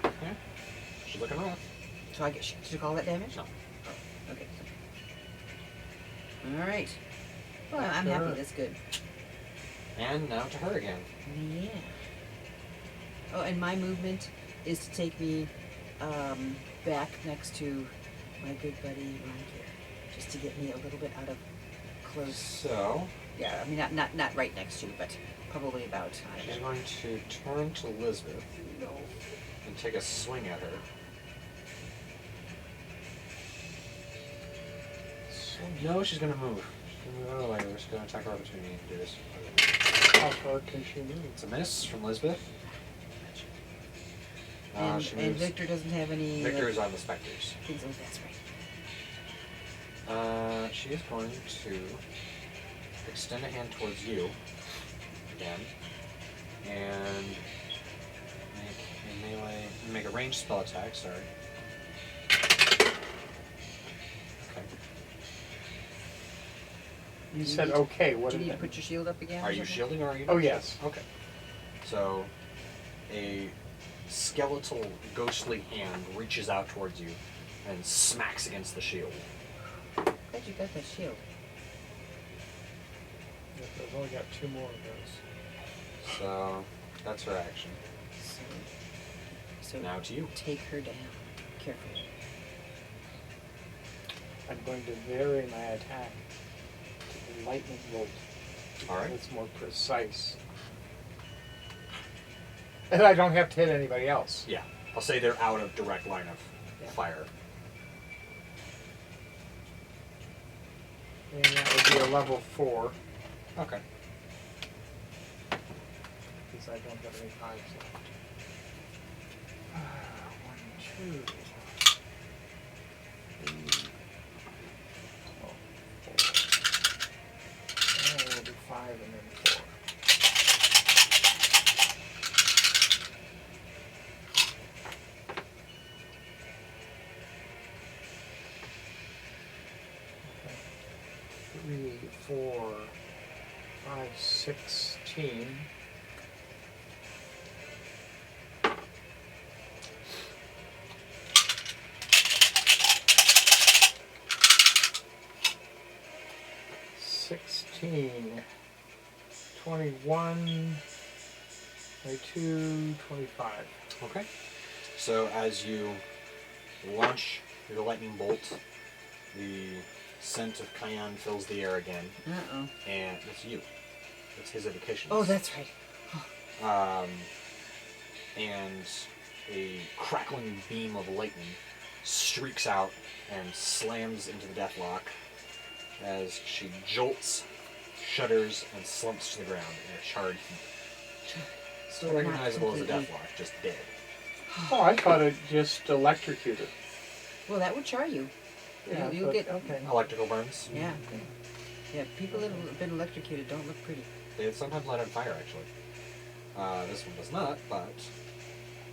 14. Okay. She's looking rough. So I get, should you call that damage? No. Oh, okay. All right. Well, I'm Sure. happy. That's good. And now to her again. Yeah. Oh, and my movement is to take me back next to my good buddy right here, just to get me a little bit out of close. So Yeah, I mean not right next to, but probably about. I she's don't know. going to turn to Lisbeth No. and take a swing at her. No, she's going to move. She's going to move out of the way. She's going to attack her opportunity and do this. How far can she move? It's a miss from Lisbeth. And, She and moves. Victor doesn't have any. Victor is on the specters. Things. Oh, that's right. She is going to extend a hand towards you again and make a ranged spell attack. Sorry. Okay. You Do said need- okay. What Do you is need to it? put your shield up again? Are or you something? shielding or are you? Oh, not yes. shielding? Okay. So, a skeletal, ghostly hand reaches out towards you and smacks against the shield. Glad you got that shield. I've only got 2 more of those. So, that's her action. So Now to you. take her down carefully. I'm going to vary my attack to the lightning bolt. All right. It's more precise. And I don't have to hit anybody else. Yeah. I'll say they're out of direct line of Yeah. fire. And that would be a level 4, Okay. because I don't have any 5s left. 1, 2, 3, 4. And we'll do 5 and then 4. Okay. 3, 4, 5, 16. $16, 21, 22, 25. Okay. So as you launch your lightning bolt, the scent of cayenne fills the air again, Uh-oh. and it's you. It's his evocation. Oh, that's right. And a crackling beam of lightning streaks out and slams into the Deathlock as she jolts, shudders, and slumps to the ground in a charred heap. Still Not recognizable as a completely. Deathlock, just dead. Oh, I thought it just electrocuted. Well, that would char you. You'll but- get- okay. Electrical burns. Yeah. Yeah, people that have been electrocuted don't look pretty. They sometimes light on fire, actually. This one does not, but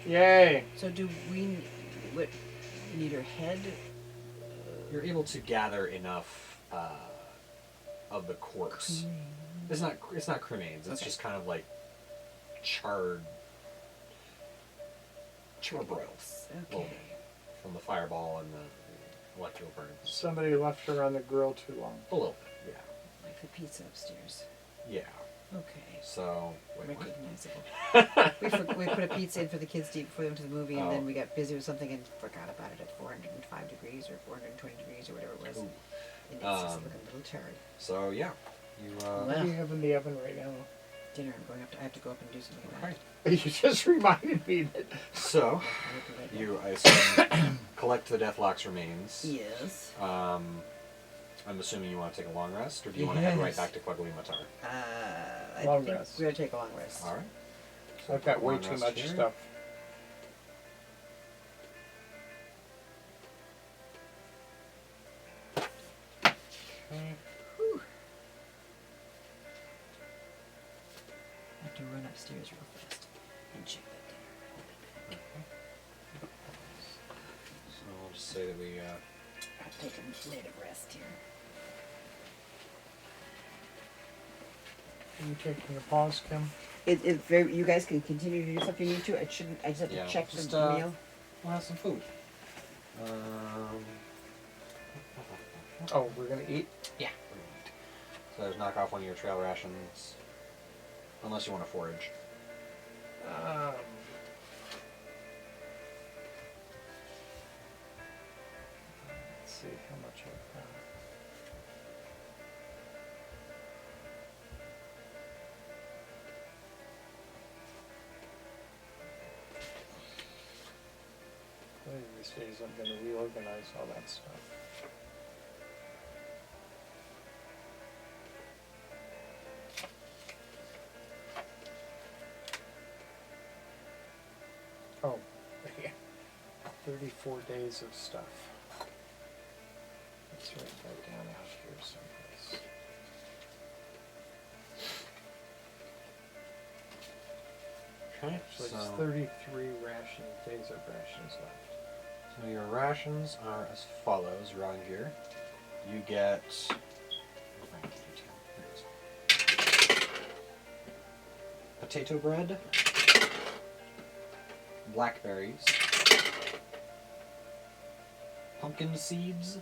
Yay! So do we need her head? you're able to gather enough of the corpse. It's not cremains. It's Okay. just kind of like charred charboils Okay. from the fireball and the electrical burns. Somebody left her on the grill too long. A little, yeah, Like the pizza upstairs. yeah. Okay. So wait, what? Recognizable. We put a pizza in for the kids to eat before they went to the movie, and Oh. then we got busy with something and forgot about it at 405 degrees or 420 degrees or whatever it was. Ooh. And it's just Um, looking a little charred. So yeah, you Well. What do you have in the oven right now? Dinner. I have to go up and do something about okay. it. You just reminded me that. So I'll look right back. you, I assume, collect the Deathlock's remains. Yes. I'm assuming you want to take a long rest, or do you want to head right Yes. back to Quaglimatar? I Long think rest. we're gonna take a long rest. All right. I've got way Long too rest much here. stuff. Okay. Whew. I have to run upstairs real fast and check that dinner. So I'll just say that we. I'll take a native rest here. Are you taking a pause, Kim? It's very. You guys can continue to do stuff you need to. I shouldn't. I just have to Yeah, check just, the meal. We'll have some food. Oh, we're gonna eat? Yeah. So there's knock off one of your trail rations, unless you want to forage. see how much I've got. One of these days I'm going to reorganize all that stuff. Oh, yeah. 34 days of stuff. Let's write that down out here someplace. Okay, So it's 33 days of rations left. So your rations are as follows around here. You get potato bread, blackberries, pumpkin seeds,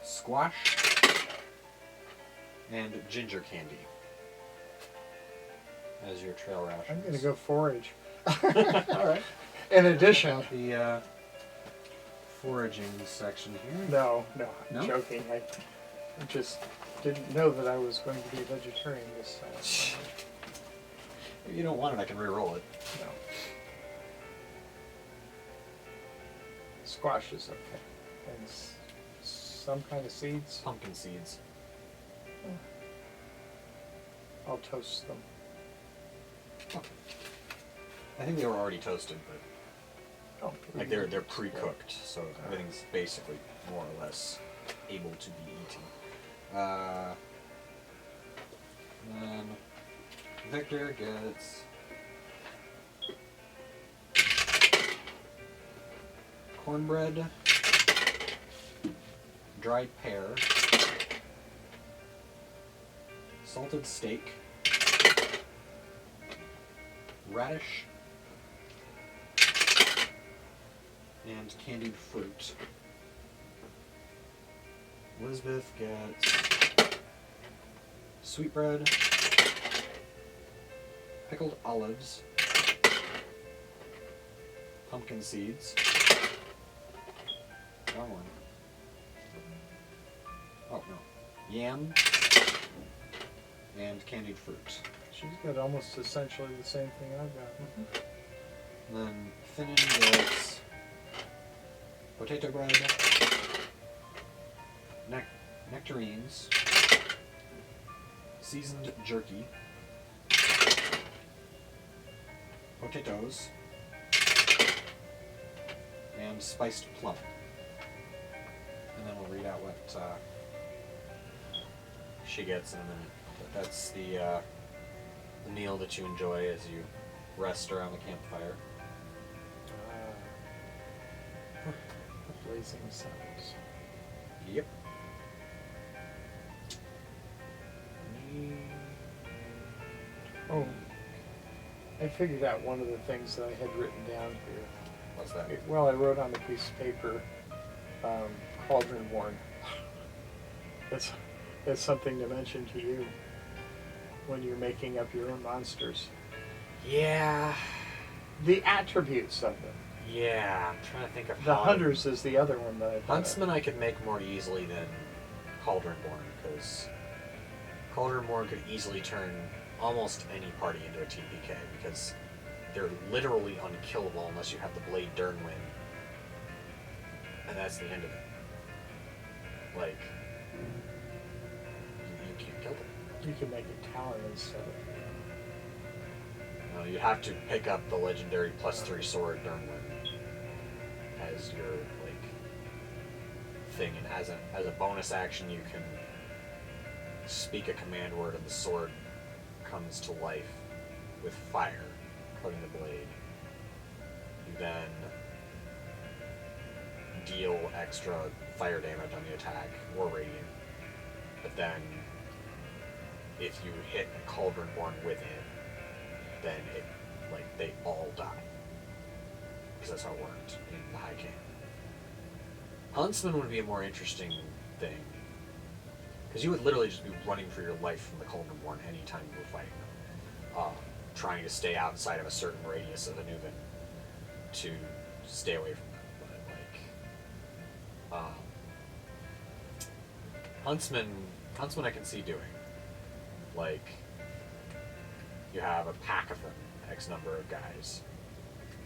squash, and ginger candy as your trail rations. I'm going to go forage. All right. In addition. The foraging section here. No, I'm No? joking. I just didn't know that I was going to be a vegetarian this summer. If you don't want it, I can re-roll it. No. Squash is okay. And some kind of seeds. Pumpkin seeds. I'll toast them. I think they were already toasted, but Oh, like they're pre-cooked, so everything's basically more or less able to be eaten. Then Victor gets cornbread, dried pear, salted steak, radish, and candied fruit. Elizabeth gets sweetbread, pickled olives, pumpkin seeds. Wrong one. Oh no. Yam and candied fruit. She's got almost essentially the same thing I've got. And then Finnan gets potato bread, nectarines, seasoned jerky, potatoes, and spiced plum. And then we'll read out what she gets in a minute. But that's the meal that you enjoy as you rest around the campfire. Blazing sounds. Yep. Oh, I figured out one of the things that I had written down here. What's that? Well, I wrote on a piece of paper, Cauldron-born. That's something to mention to you when you're making up your own monsters. Yeah. The attributes of them. Yeah. I'm trying to think of The how Hunters is the other one that I thought of. Huntsman I could make more easily than Cauldron-born, because Cauldron-born could easily turn almost any party into a TPK, because they're literally unkillable unless you have the Blade Durnwin. And that's the end of it. Like, you can't kill them. You can make it Talon instead of... No, you have to pick up the legendary +3 sword Durnwin as your thing, and as a bonus action you can speak a command word and the sword comes to life with fire coating the blade. You then deal extra fire damage on the attack or radiant, but then if you hit a Cauldron-born with it, then it they all die. Because that's how it worked in the High King. Huntsman would be a more interesting thing. Because you would literally just be running for your life from the Cauldron-born anytime you were fighting them. Trying to stay outside of a certain radius of Anubin to stay away from them. But Huntsman I can see doing. Like, you have a pack of them, X number of guys,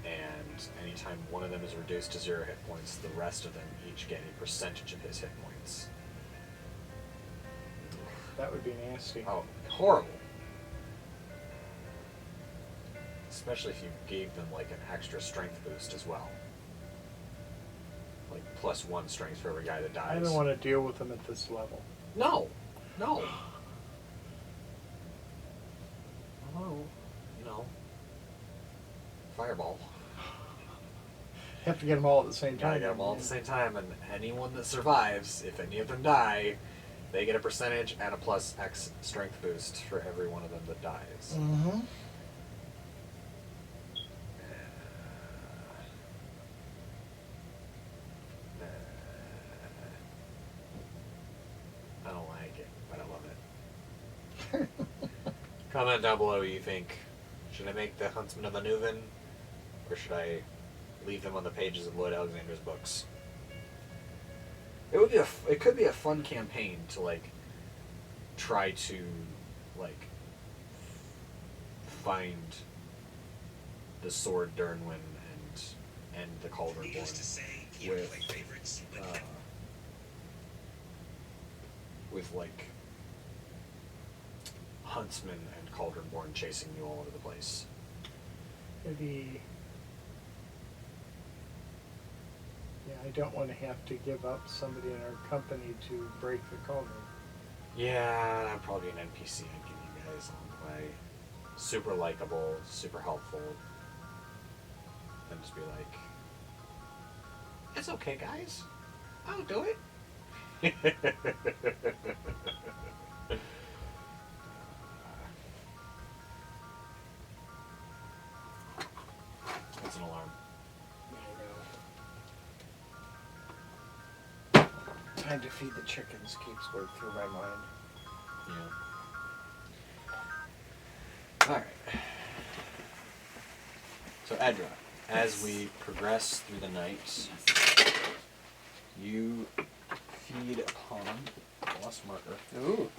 and anytime one of them is reduced to 0 hit points, the rest of them each get a percentage of his hit points. That would be nasty. Oh, horrible. Especially if you gave them like an extra strength boost as well. Like +1 strength for every guy that dies. I don't want to deal with them at this level. No. Although, you know, fireball. You have to get them all at the same Gotta time. get them all at the same time, and anyone that survives, if any of them die, they get a percentage and a +X strength boost for every one of them that dies. Mm-hmm. I don't like it, but I love it. Comment down below what you think. Should I make the Huntsman of the Nuven, or should I leave them on the pages of Lloyd Alexander's books? It could be a fun campaign to like try to like find the sword Dernwyn and the Cauldron Born with like Huntsman and Cauldron Born chasing you all over the place. I don't want to have to give up somebody in our company to break the cauldron. Yeah, that'd probably be an NPC I'd give you guys along the way. Super likable, super helpful. And just be like, it's okay, guys. I'll do it. That's an alarm. Time to feed the chickens keeps going through my mind. Yeah. Alright. So, Edra, as we progress through the night, you feed upon lost marker. Ooh.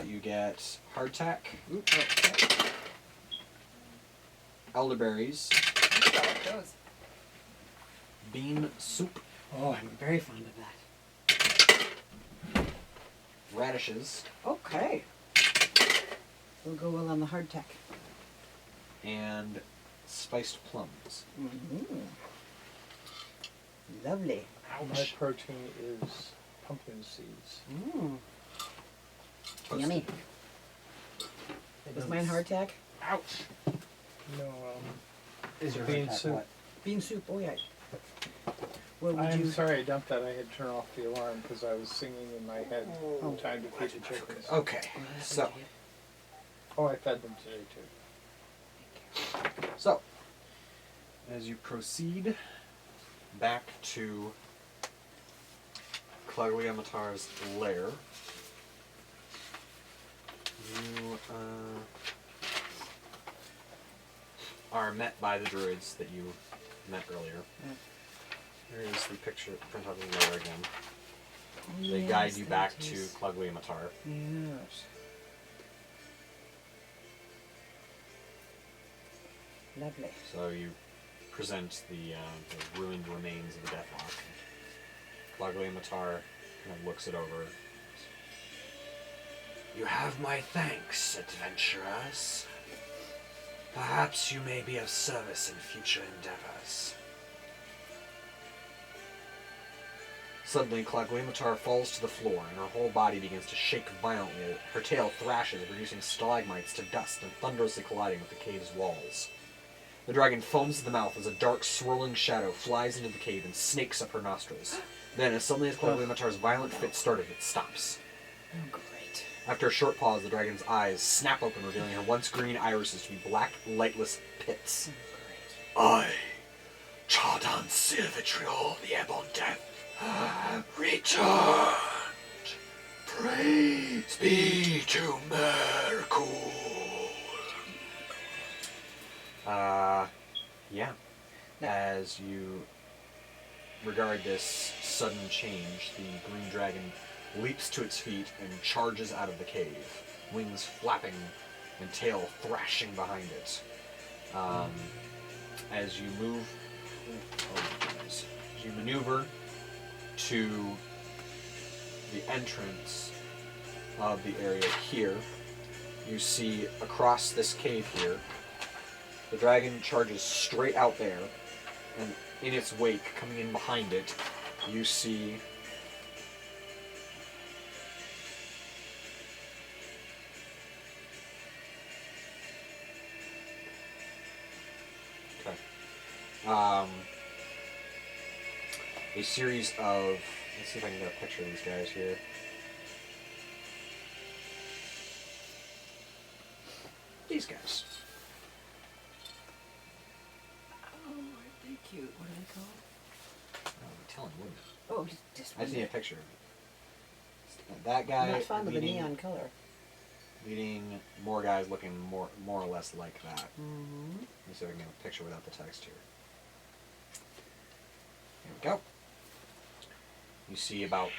You get hardtack, Ooh, okay. elderberries, I like those. bean soup, Oh, I'm very fond of that. radishes, Okay. We'll go well on the hardtack. and spiced plums. Mm-hmm. Lovely. My protein is pumpkin seeds. Mm. Yummy. Was mine hardtack? Ouch! No, Is your bean hardtack soup. What? Bean soup, oh yeah. What would I'm you... sorry I dumped that. I had to turn off the alarm because I was singing in my head. Oh. Time to feed the chickens. Okay, so, Oh, I fed them today too. so, as you proceed back to Clagliamatar's lair, you are met by the druids that you met earlier. Here is the picture print out of the lair again. They guide you back to Clagliamatar. Yes. Lovely. So you present the ruined remains of the Deathlock. Clagliamatar kind of looks it over. You have my thanks, adventurers. Perhaps you may be of service in future endeavors. Suddenly, Clagliamatar falls to the floor, and her whole body begins to shake violently. Her tail thrashes, reducing stalagmites to dust and thunderously colliding with the cave's walls. The dragon foams at the mouth as a dark, swirling shadow flies into the cave and snakes up her nostrils. Then, as suddenly as Clagliamatar's violent fit started, it stops. Oh, great. After a short pause, the dragon's eyes snap open, revealing her once green irises to be black, lightless pits. Oh, I, Chardan Silvitriol, the airborne death, returned. Praise be to Merkul. Yeah. As you regard this sudden change, the green dragon leaps to its feet and charges out of the cave, wings flapping and tail thrashing behind it. As you move, as you maneuver to the entrance of the area here, you see across this cave here, the dragon charges straight out there, and in its wake, coming in behind it, you see a series of, let's see if I can get a picture of these guys here. These guys. Oh, aren't they cute? What are they called? Oh, I'm telling you, wouldn't it? Oh, just I just need a picture of it. That guy I'm not fond of the leading, neon color. leading more guys looking more or less like that. Mm-hmm. Let me see if I can get a picture without the text here. Here we go. You see about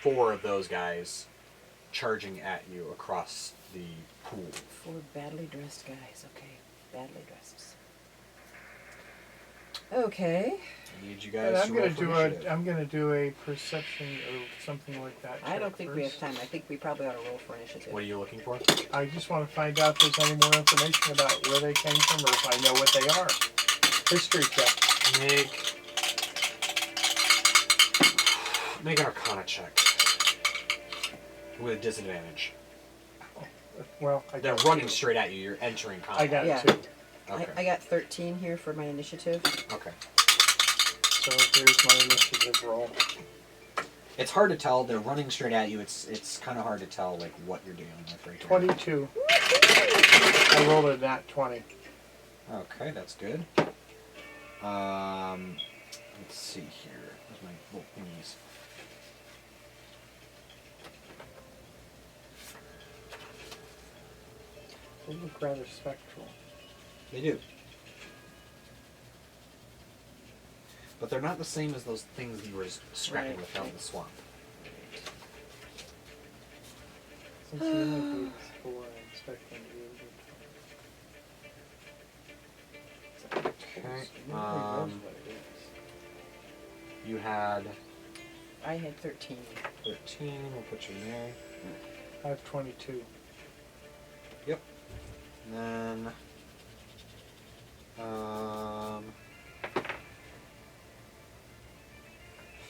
4 of those guys charging at you across the pool. 4 badly dressed guys. Okay, badly dressed. Okay. I need you And guys I'm to gonna roll for do initiative. I'm gonna do a perception or something like that. I don't check think we have first. time. I think we probably ought to roll for initiative. What are you looking for? I just want to find out if there's any more information about where they came from, or if I know what they are. History check. Make an Arcana check with a disadvantage. Well, They're running straight at you. You're entering combat. I got Yeah. 2. Okay. I got 13 here for my initiative. Okay. So here's my initiative roll. It's hard to tell. They're running straight at you. It's kind of hard to tell like what you're dealing with right here. 22. I rolled a nat 20. Okay, that's good. Let's see here. Where's my little thingies? They look rather spectral. They do. But they're not the same as those things you were scrapping Right. with out in the swamp. Since you only paid 4, I expect them to be able to. Okay. Nobody knows what it is. You had I had 13. 13. We'll put you in there. I have 22. Yep. And then,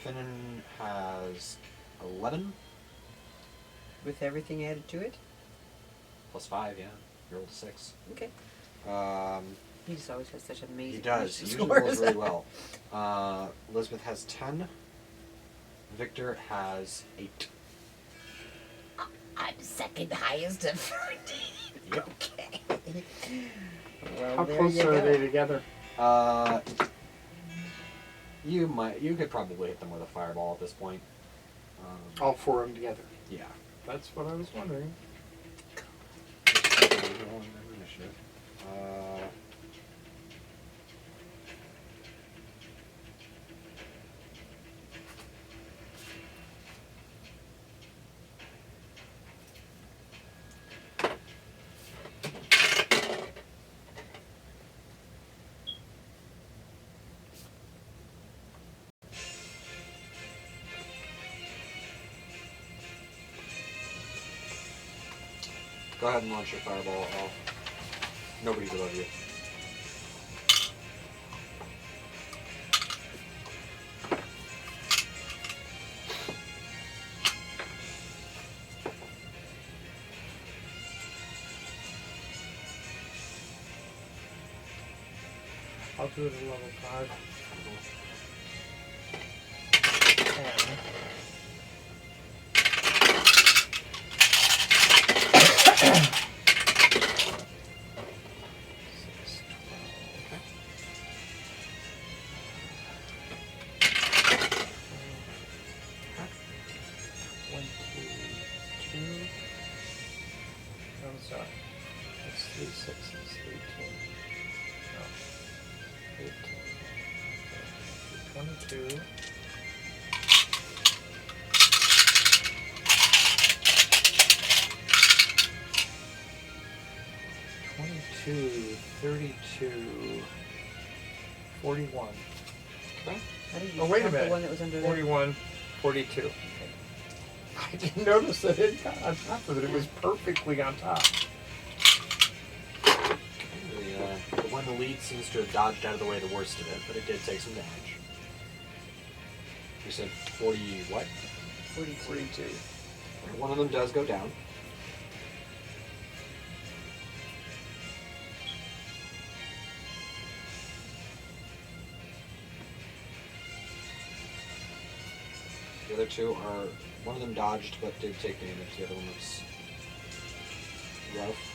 Finnan has 11 With everything added to it? plus 5. Yeah, you rolled a 6. Okay. He just always has such amazing He does. He usually scores. rolls really well. Elizabeth has 10. Victor has 8. I'm second highest of 13. Yep. Okay. Well, How there close you are go. they together? You could probably hit them with a fireball at this point. All 4 of them together. Yeah. That's what I was wondering. Go ahead and launch your fireball. Nobody's above you. I'll do it at level 5. And I'm sorry. It's 3 6s, 18. No. 18. 22. $22, $32, $41. Okay. How did you Oh, wait a count minute. the one that was under there? 41, 42. I didn't notice that it got on top of it. It was perfectly on top. The one in the lead seems to have dodged out of the way the worst of it, but it did take some damage. You said 40 what? 42. One of them does go down. The other two are, one of them dodged but did take damage. The other one looks rough.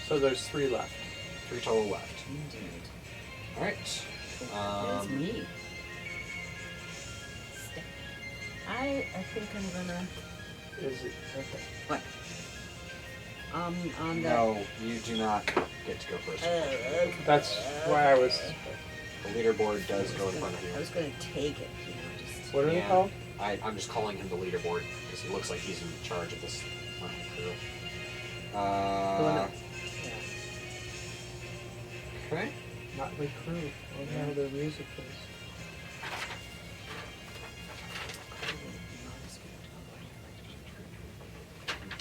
So there's 3 left. 3 total left. Indeed. Alright. That's me. I think I'm gonna. Is it? Okay. What? On that. No, you do not get to go first. That's why I was. The leaderboard does go in front of I you. was gonna take it, just. What are they Yeah. called? I'm just calling him the leaderboard because he looks like he's in charge of this crew. The one that- Okay. Motley Crue. I don't know how their music is.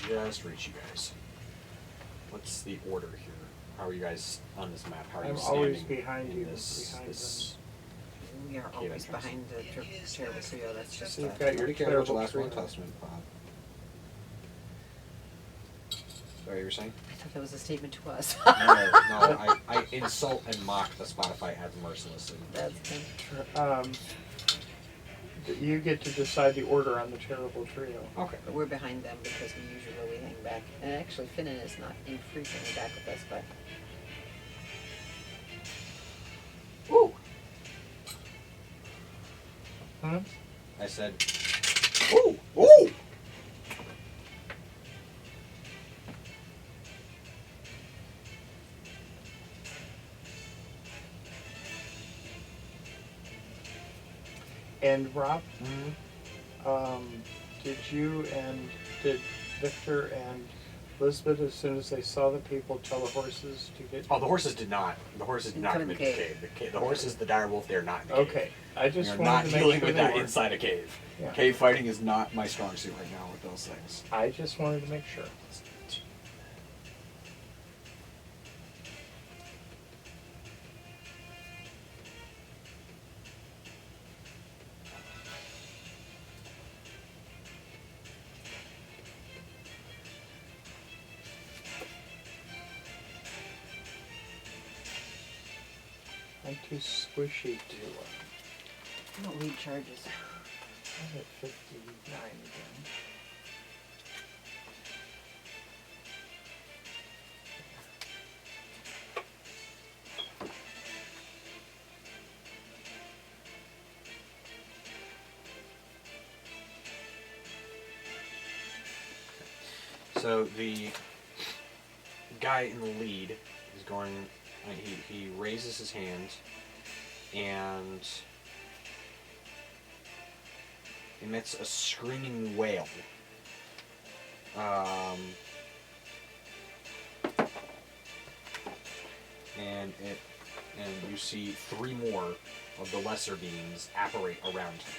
Just reach you guys. What's the order here? How are you guys on this map? How are you I'm standing always behind in you, this, behind this We are Okay, always that's behind the terrible trio. That's just. So you've got your Pretty care about the terrible last one trio. testament, Bob. Sorry, you were saying? I thought that was a statement to us. No, I insult and mock the Spotify ads mercilessly. That's good. You get to decide the order on the terrible trio. Okay. But we're behind them because we usually hang back. And actually, Finnan is not infrequently back with us, but. Ooh! Huh? I said, ooh! Ooh! And Rob, Mm-hmm. did Victor and Elizabeth, as soon as they saw the people, tell the horses to get? Oh, the horses did not. The horses did not come into the cave. The horses, the dire wolf, they're not in the cave. Okay, I We just are wanted not to make dealing sure with they that were. inside a cave. Yeah. Cave fighting is not my strong suit right now with those things. I just wanted to make sure. I'm too squishy to. I don't read charges. I'm at 59 again. So the guy in the lead is going. He raises his hand and emits a screaming wail. And you see 3 more of the lesser beings apparate around him.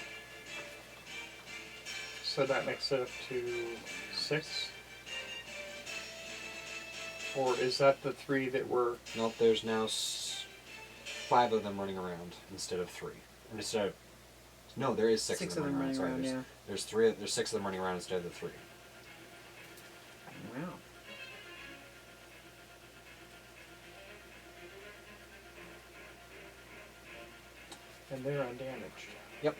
So that makes it up to 6? Or is that the 3 that were... Nope, there's now 5 of them running around instead of 3. And instead of... No, there is 6 of them running around. Sorry, yeah. there's 6 of them running around instead of the 3. Wow. And they're undamaged. Yep.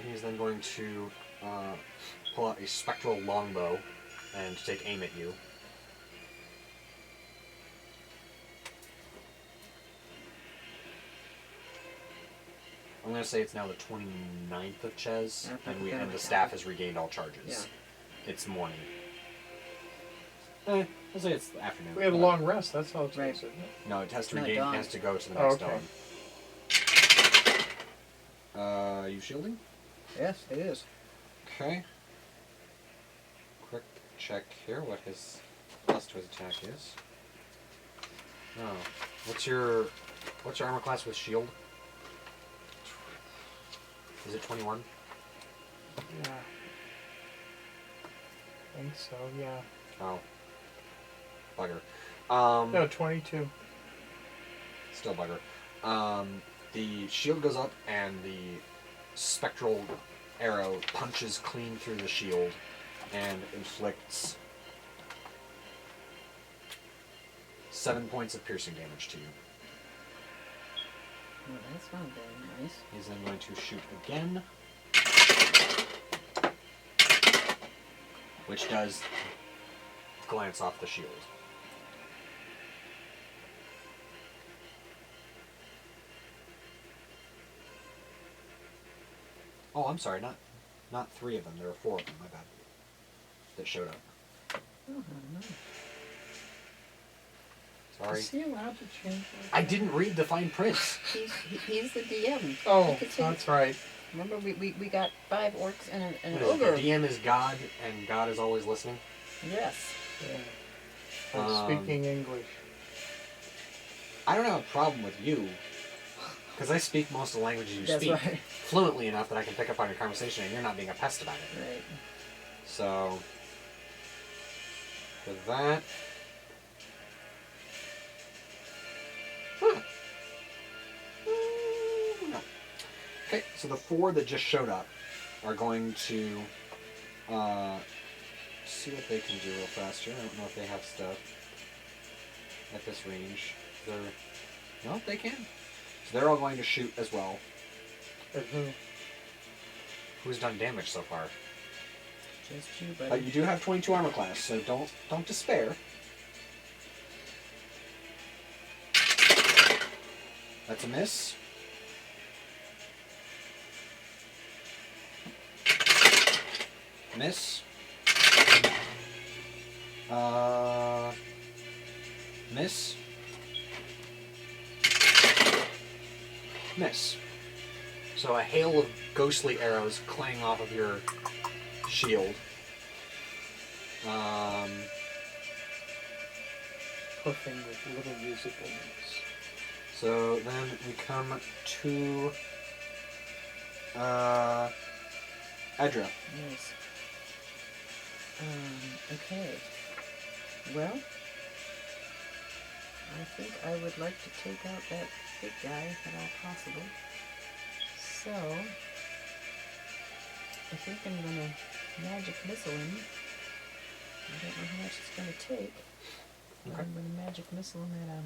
He's then going to pull out a spectral longbow and take aim at you. I'm going to say it's now the 29th of Ches, and the staff has regained all charges. Yeah. It's morning. I'll say it's the afternoon. We had a long rest. That's how it's Right. isn't it? No, it has to No, regain. dawn. It has to go to the Oh, next okay. dawn. You shielding? Yes, it is. Okay. Quick check here. What his plus to his attack is. No. What's your armor class with shield? Is it 21? Yeah. I think so, yeah. Oh. Bugger. No, 22. Still bugger. The shield goes up and the spectral arrow punches clean through the shield and inflicts 7 points of piercing damage to you. Well, that's not very nice. He's then going to shoot again, which does glance off the shield. Oh, I'm sorry, not 3 of them. There are 4 of them. My bad. That showed up. Oh, no. Sorry. Is he allowed to change that? I didn't read the fine print. He's the DM. Oh, He could take- that's right. Remember, we got 5 orcs and an The ogre. DM is God, and God is always listening. Yes. Yeah. I'm Um, speaking English. I don't have a problem with you, because I speak most of the languages you That's speak right. fluently enough that I can pick up on your conversation, and you're not being a pest about it. Right. So, for that. Huh. No. Okay, so the 4 that just showed up are going to see what they can do real fast here. I don't know if they have stuff at this range. No, they can. So they're all going to shoot as well. At who? Who's done damage so far? Just you, buddy. You do have 22 armor class, so don't despair. That's a miss. Miss. Miss. Miss. So a hail of ghostly arrows clang off of your shield. Puffing with little musical notes. So then we come to Edra. Yes. Okay. Well, I think I would like to take out that big guy if at all possible. So, I think I'm gonna magic missile him. I don't know how much it's gonna take. But Okay. I'm gonna magic missile him at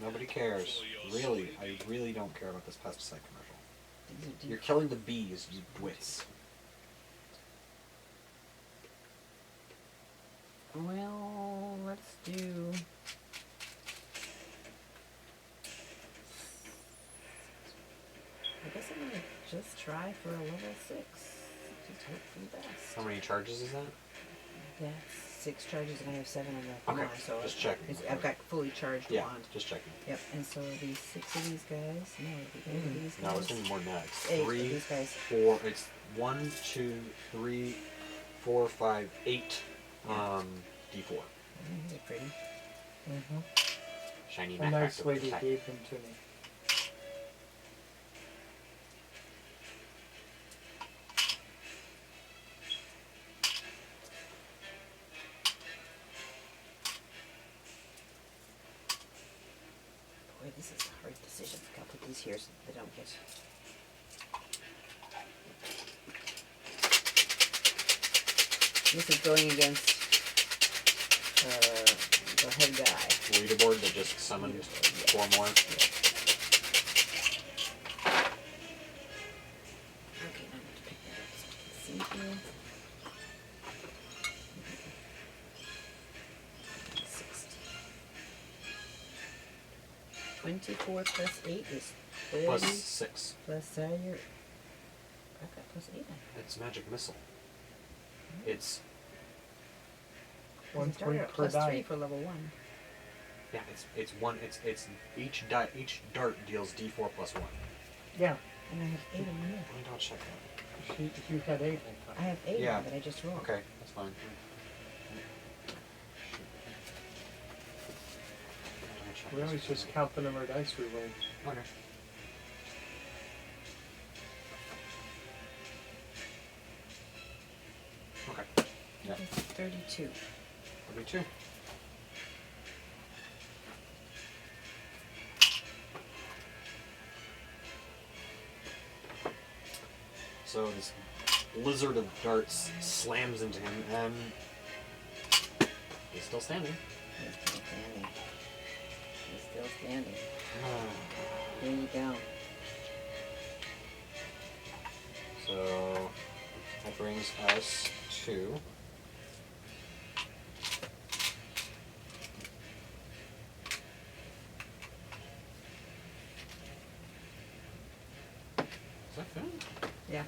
Nobody cares. Really, I really don't care about this pesticide commercial. do- You're killing the bees, you wits. Well, let's do. I guess I'm gonna just try for a level 6. Just hope for the best. How many charges is that? Yeah, 6 charges and I have 7 on the Okay, more, so just checking. I've got fully charged Yeah, wand. just checking. Yep, and so it'll be 6 of these guys. No, it'll be 8 of these guys. No, it's gonna be more than that. It's 8 of 3, these guys. 4. It's 1, 2, 3, 4, 5, 8. D4. They're pretty. Mm-hmm. Shiny A backpack nice to lady protect. gave him to me. Boy, this is a hard decision. I'll put these here so they don't get. This is going against the head guy. Leaderboard that just summoned 4 more. Okay, now I have to pick that up so I can see here. 16. 24 plus 8 is 30. Plus 6. Plus you're. I've got plus 8 on It's magic missile. It's One You started point at per +3 die. for level 1. yeah, it's one. It's each dart deals D4 plus 1. Yeah, And I have 8 of them here. Let me double check that. you had 8, I I thought. have 8 Yeah. of them that I just rolled. Okay, that's fine. We always just count the number of dice we rolled. Okay. Okay. Yeah. It's 32. 32. So this blizzard of darts slams into him, and he's still standing. He's still standing. He's still standing. Here you go. So that brings us to is that Finn? Yeah.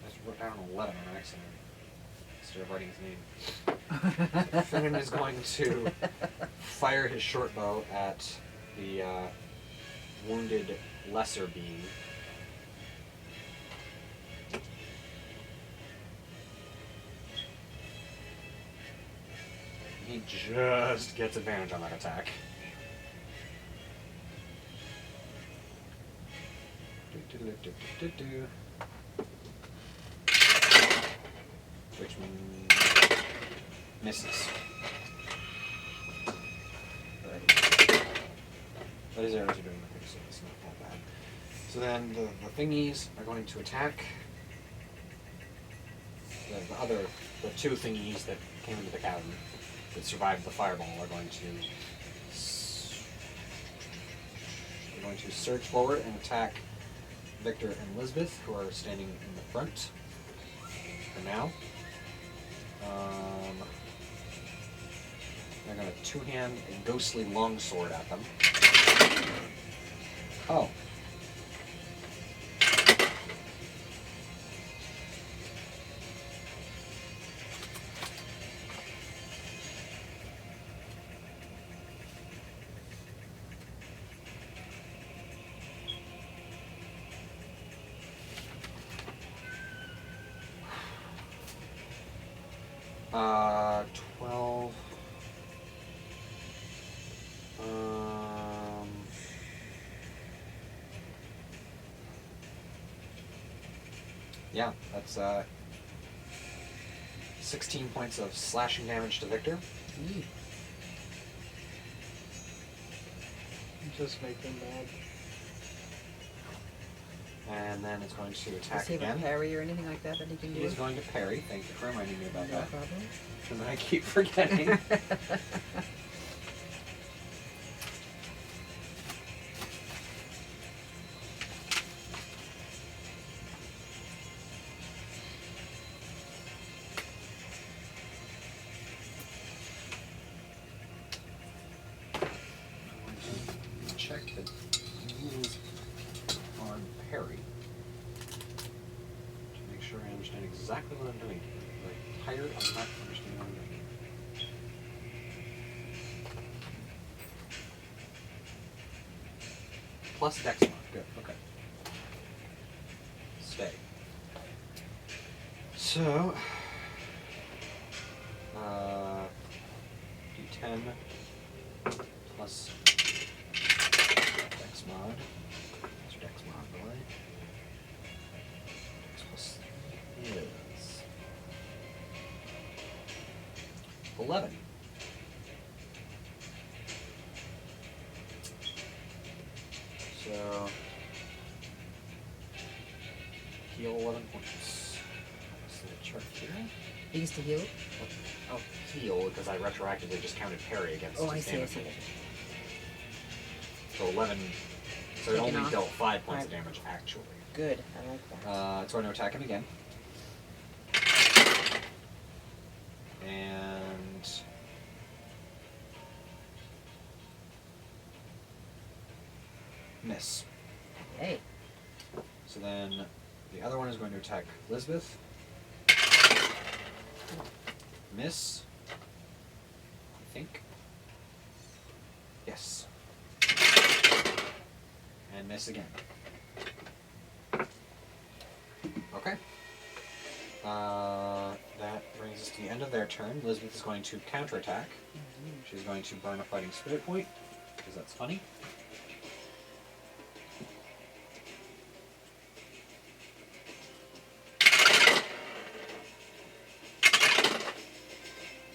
I just wrote down 11 on accident instead of writing his name. Finn is going to fire his short bow at the wounded lesser being. He just gets advantage on that attack. Which misses. But his arrows are doing nothing, so it's not that bad. So then the thingies are going to attack. The two thingies that came into the cavern that survived the fireball are going to surge forward and attack Victor and Lisbeth, who are standing in the front for now. They're going to two-hand a ghostly longsword at them. Oh. Uh, 12. Yeah, that's 16 points of slashing damage to Victor. Just make him mad. And then it's going to attack Does he have a again. parry or anything like that that he can do? He is going to parry. Thank you for reminding me about No that. problem. Because I keep forgetting. Check the rules on parry to make sure I understand exactly what I'm doing. I'm tired of not understanding what I'm doing. Plus dex mod. Good. Okay. Stay. So, D10 plus dex mod. What's your dex mod, boy? Dex plus 3 is 11. So, heal 11 points. So the chart here. He used to heal? Oh, heal, because I retroactively just counted parry against Oh, his I damage see. roll. So 11, so it Taken only off. dealt 5 points of Five. damage, actually. Good. I like that. It's going to attack him again. And... miss. Hey. So then the other one is going to attack Lisbeth. Miss. I think. Yes. And miss again. Okay. That brings us to the end of their turn. Elizabeth is going to counterattack. She's going to burn a fighting spirit point, because that's funny.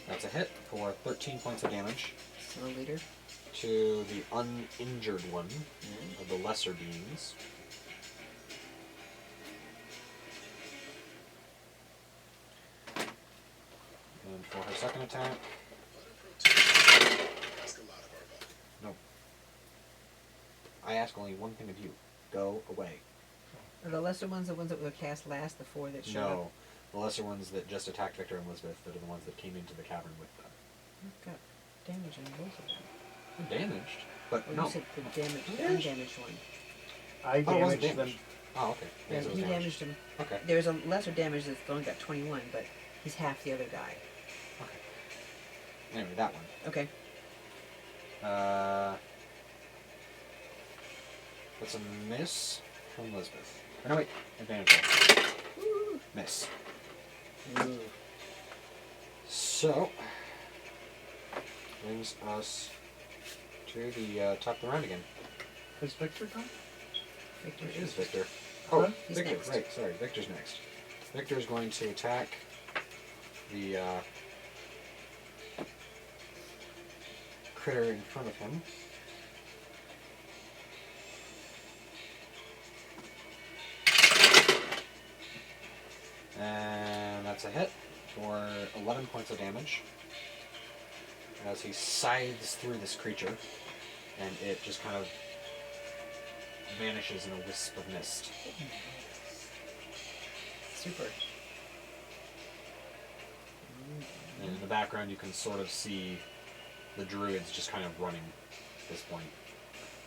That's a hit for 13 points of damage So leader. to the uninjured one of the lesser beings. And for her second attack, no. I ask only one thing of you. Go away. Are the lesser ones the ones that were cast last, the four that showed up? No. The lesser ones that just attacked Victor and Elizabeth, that are the ones that came into the cavern with them. I've got damage on both of them. They're damaged, but Or no. you said the damaged, the Damaged. undamaged one. I Oh, it wasn't damaged them. damaged. Oh, okay. Yeah, Yes, it was he damaged. damaged him. Okay. There's a lesser damage that's only got 21, but he's half the other guy. Okay. Anyway, that one. Okay. That's a miss from Elizabeth. Or no, wait. Advantage roll. Miss. Ooh. So, brings us to the top of the round again. Is Victor gone? Victor It is Victor. Huh? Oh, He's Victor. next. Right, sorry. Victor's next. Victor's going to attack the critter in front of him. And that's a hit for 11 points of damage as he scythes through this creature, and it just kind of vanishes in a wisp of mist. Super. And in the background, you can sort of see the druids just kind of running at this point.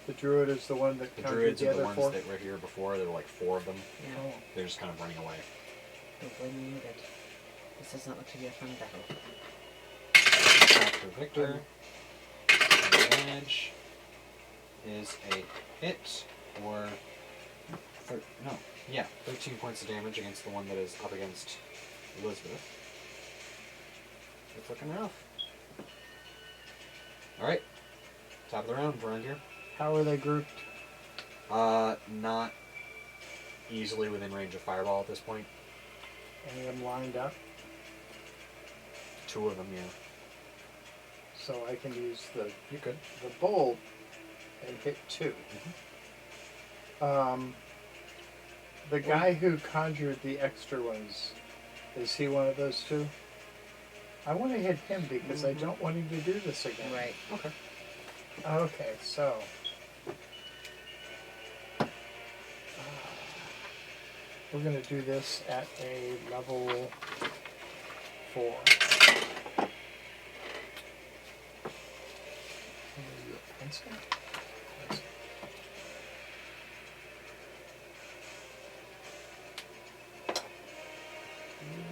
The druid is the one that The conjured druids the are the other ones four? that were here before. There were like 4 of them. Yeah. Oh. They're just kind of running away. Don't blame me that this does not look to be a fun battle. Attack for Victor. Advantage is a hit for 13 points of damage against the one that is up against Elizabeth. It's looking rough. Alright. Top of the round around here. How are they grouped? Not easily within range of fireball at this point. Any of them lined up? 2 of them, yeah. So I can use the You could. bolt and hit 2. The guy who conjured the extra ones, is he one of those 2? I want to hit him because I don't want him to do this again. Right. Okay. Okay, so. We're going to do this at a level 4. Pencil? Pencil.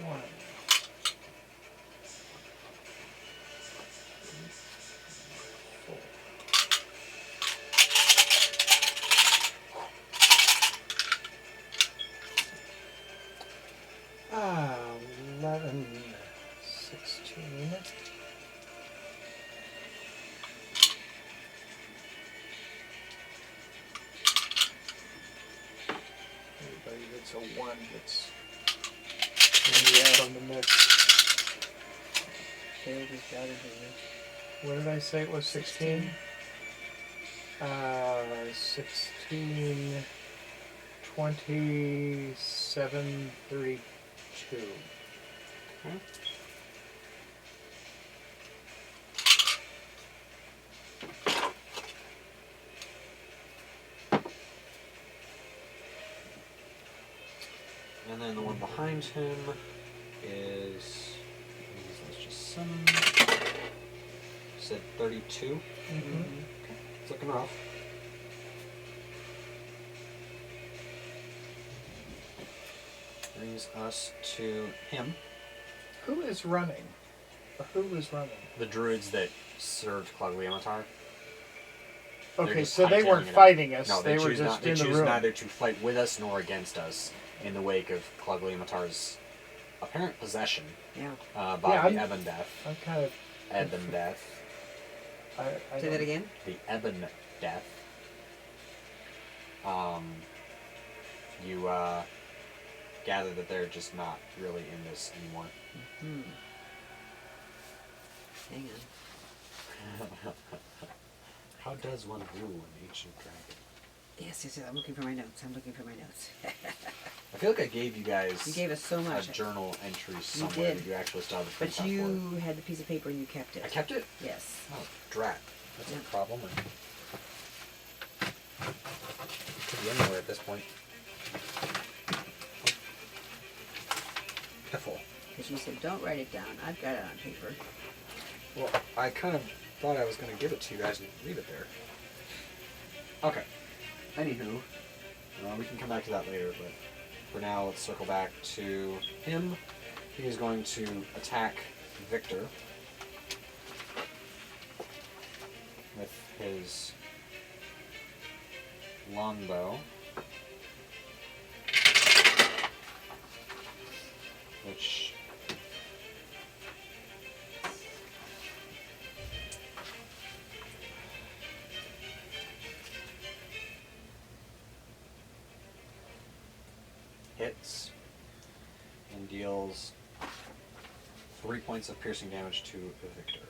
One. Four. 11, 16. Everybody gets a 1 that's from the mix. Caleb is got it here. What did I say? It was 16? 16, 27, 32. Okay. And then the one behind him is, let's just sum. Said 32. Mm-hmm. It's looking rough. Brings us to him. Who is running? Or who was running? The druids that served Clogliamatar. Okay, just so they hightailing weren't it up. fighting us. No, they were choose just not, they in the choose room. neither to fight with us nor against us in the wake of Clogliamatar's apparent possession Yeah. by Yeah, the Ebon Death. I'm kind of. Ebon Death. I Say that again. The Ebon Death. You gather that they're just not really in this anymore. Hmm. Hang on. How does one rule an ancient dragon? Yes. I'm looking for my notes. I feel like I gave you guys You gave us so a much. journal entry somewhere did. that you actually still have the But printout for you had the piece of paper and you kept it. it. I kept it? Yes. Oh, drat. That's Yeah. a problem. Could be anywhere at this point. Piffle. Because you said, don't write it down. I've got it on paper. Well, I kind of thought I was going to give it to you guys and leave it there. Okay. Anywho, we can come back to that later, but for now, let's circle back to him. He is going to attack Victor with his longbow, which hits and deals 3 points of piercing damage to Victor.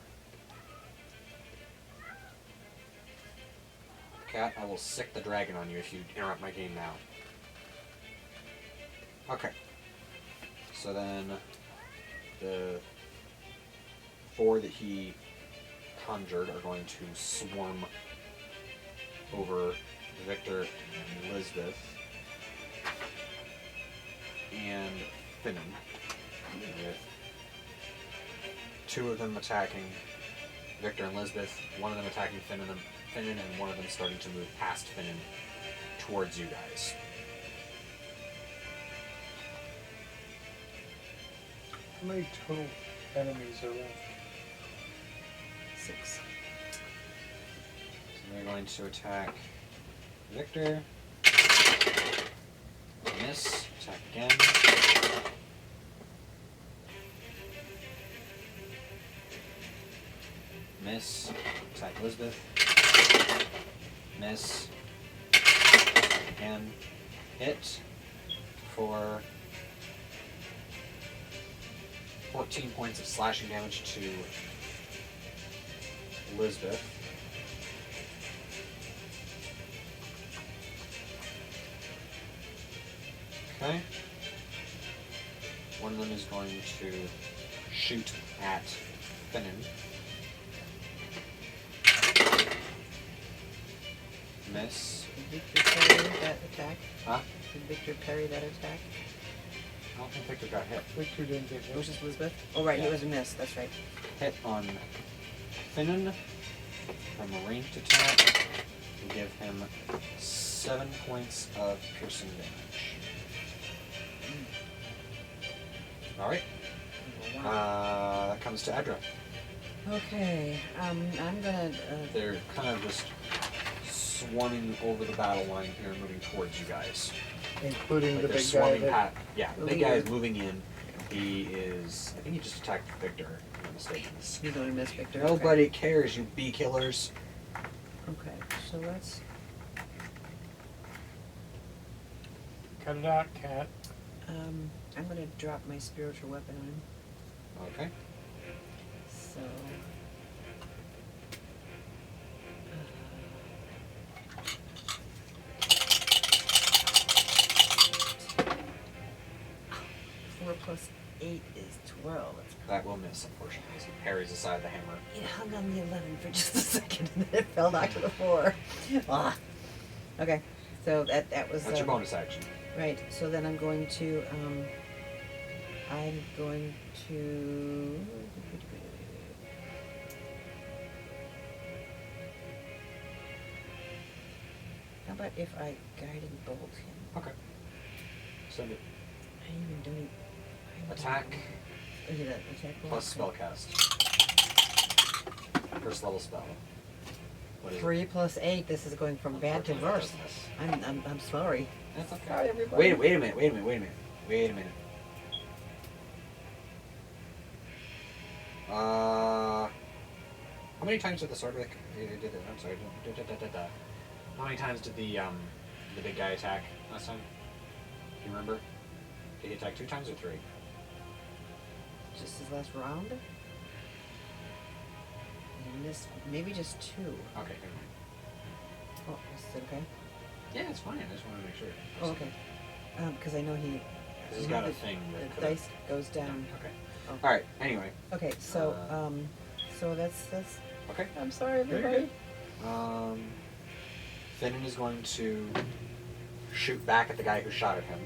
Cat, I will sick the dragon on you if you interrupt my game now. Okay. So then the 4 that he conjured are going to swarm over Victor and Elizabeth and Finnan, with 2 of them attacking Victor and Elizabeth, 1 of them attacking Finnan, and 1 of them starting to move past Finnan towards you guys. How many total enemies are left? 6. So they're going to attack Victor. Miss. Attack again. Miss. Attack Elizabeth. Miss. Again. Hit for 14 points of slashing damage to Elizabeth. Okay. One of them is going to shoot at Finnan. Miss. Did Victor parry that attack? Huh? Did Victor parry that attack? I don't think Victor got hit. Victor didn't get It was hit. just Elizabeth? Oh, right, Yeah. it was a miss. That's right. Hit on Finnan from a ranged attack. We'll give him 7 points of piercing damage. Alright. That comes to Edra. Okay, I'm gonna. They're kind of just swarming over the battle line here, moving towards you guys. Including Like the they're big guy swarming that... yeah, the The big guy is leader. moving in. He is, I think he just attacked Victor, if I'm not mistaken. He's gonna miss Victor. Nobody cares, you bee killers. Okay, so let's. Cut it out, cat. I'm gonna drop my spiritual weapon on him. Okay. So. Four plus 8 is 12. That will miss, unfortunately, as he parries aside the hammer. It hung on the 11 for just a second and then it fell back to the 4. Ah. Okay, so that was. That's your bonus action. Right, so then I'm going to. How about if I guiding bolt him? Okay. Send it. I even don't. Attack Is it an attack roll? Plus spellcast. First level spell. What is 3 plus 8. This is going from bad to worse. I'm sorry. That's okay. Sorry, everybody. Wait a minute. How many times did the sword wick? I'm sorry. How many times did the big guy attack last time? Do you remember? Did he attack 2 times or 3? Just his last round? He missed maybe just 2. Okay, never mind. Oh, is it okay? Yeah, it's fine. I just wanted to make sure. Oh, okay. Because I know he. He's got a thing. The dice goes down. Okay. Oh. All right. Anyway. Okay, so so that's. Okay. I'm sorry, Very everybody. good. Finnan is going to shoot back at the guy who shot at him.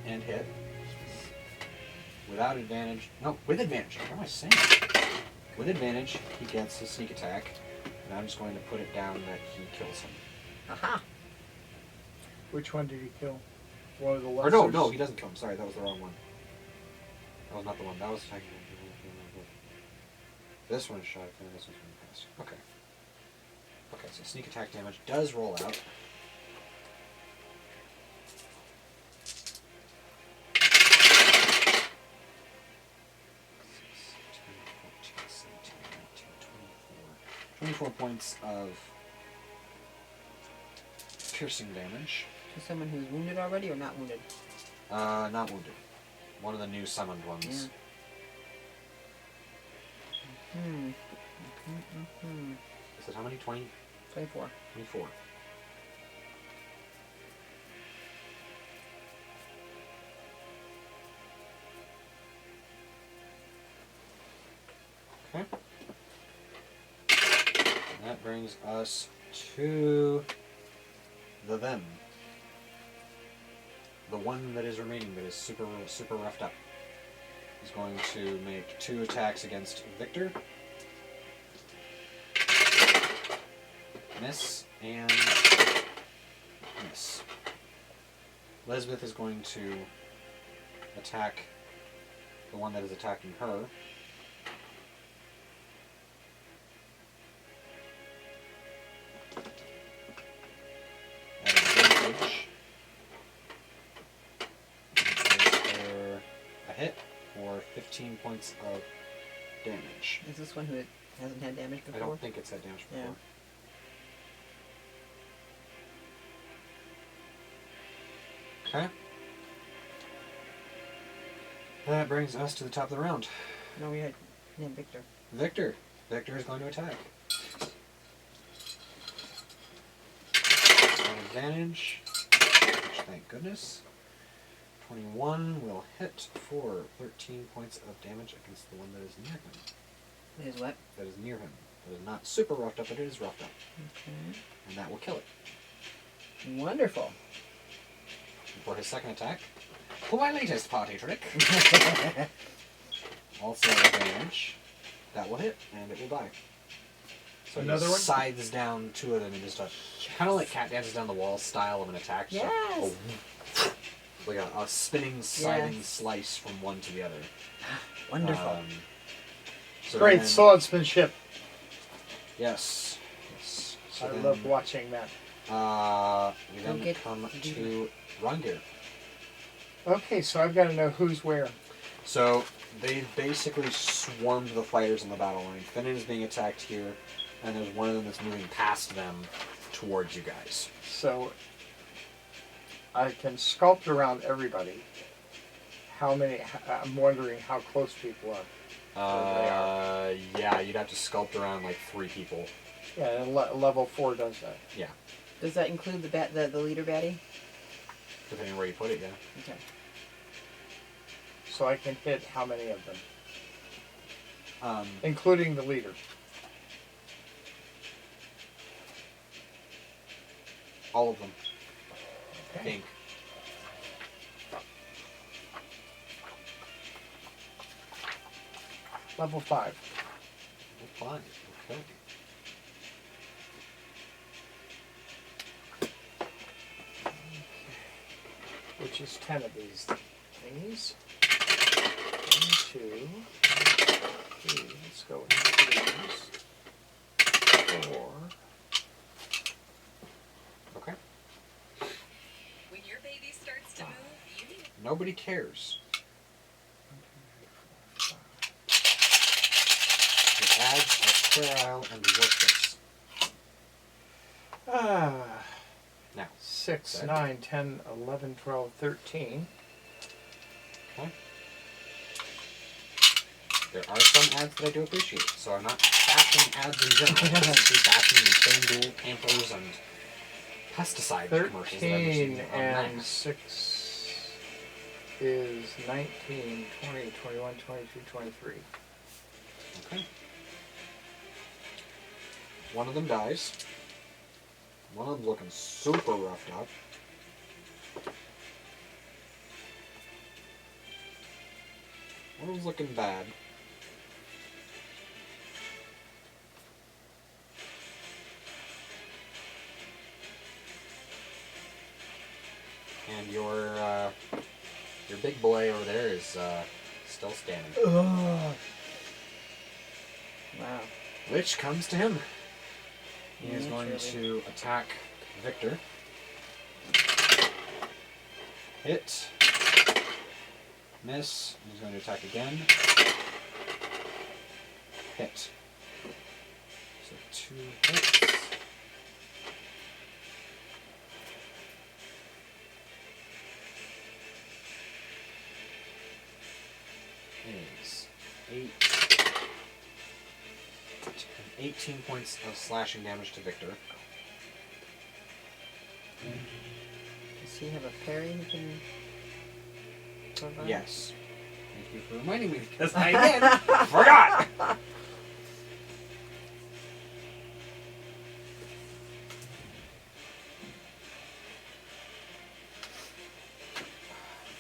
And hit. Without advantage. No, with advantage. What am I saying? With advantage, he gets his sneak attack. And I'm just going to put it down that he kills him. Aha! Which one did he kill? One of the Or lessers? no, he doesn't kill him. Sorry, that was the wrong one. That was not the one. That was attacking. This one is shot, and this one's going to pass. Okay. Okay, so sneak attack damage does roll out. .24 points of piercing damage. To someone who's wounded already or not wounded? Not wounded. One of the new summoned ones. Yeah. Is it how many? 20? 24. 24. Okay. And that brings us to the them. The one that is remaining that is super roughed up is going to make 2 attacks against Victor. Miss and miss. Elizabeth is going to attack the one that is attacking her. At advantage. For a hit for 15 points of damage. Is this one who hasn't had damage I before? don't think it's had damage before. Yeah. Okay. That brings us to the top of the round. No, we had Victor. Victor. Victor is going to attack. An advantage, which thank goodness. 21 will hit for 13 points of damage against the one that is near him. It is what? That is near him. That is not super roughed up, but it is roughed up. Okay. And that will kill it. Wonderful. For his second attack, for my latest party trick. Also advantage. That will hit, and it will die. So Another he one? scythes down 2 of them and just kind of like cat dances down the wall style of an attack. Just Yes. like a spinning, sliding slice from one to the other. Wonderful. So Great then- swordsmanship. Yes. Yes. So I then, love watching that. we then Don't come get- to Rungir. Okay, so I've got to know who's where. So they basically swarmed the fighters in the battle line. Finnan is being attacked here, and there's one of them that's moving past them towards you guys. So I can sculpt around everybody. How many? I'm wondering how close people are. Yeah, you'd have to sculpt around like 3 people. Yeah, and level 4 does that. Yeah, Does that include the leader baddie? depending on where you put it, yeah. Okay. So I can hit how many of them? Including the leader. All of them, I Okay. think. Level 5. Fine, okay. just 10 of these thingies. 1, 2, 3. Let's go with 4. Okay. When your baby starts to move, you need Nobody cares. Your ads are sterile and worthless. Now, 6, Sad. 9, 10, 11, 12, 13. okay. There are some ads that I do appreciate, so I'm not bashing ads in general. I'm simply bashing the FanDuel, Pampers, and pesticide commercials that I've 13 seen on and that. 6 is 19, 20, 21, 22, 23. Okay. One of them dies. One of them's looking super roughed up. One of them's looking bad. And your big boy over there is still standing. Wow. Which comes to him. He is Yeah, going surely. to attack Victor. Hit. Miss. He's going to attack again. Hit. So 2 hits. Is 18 points of slashing damage to Victor. Does he have a parry he can provide? Yes. Thank you for reminding me because I did. Forgot!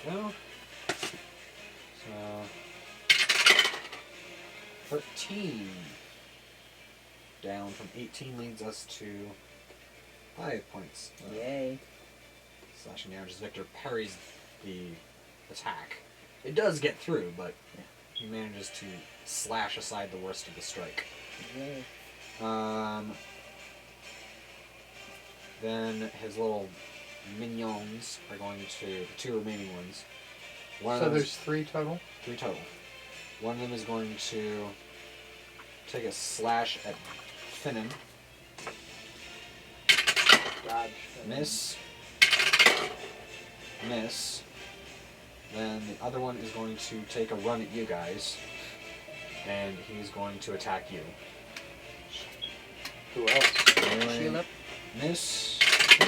Go. So 13 down from 18 leads us to 5 points. Yay. Slashing damage as Victor parries the attack. It does get through, but he manages to slash aside the worst of the strike. Yay. Then his little minions are going to, the 2 remaining ones. One of So them there's 3 total? 3 total. One of them is going to take a slash at Finnan. Dodge. Miss. Miss. Then the other one is going to take a run at you guys. And he's going to attack you. Who else? Shield up. Miss. Do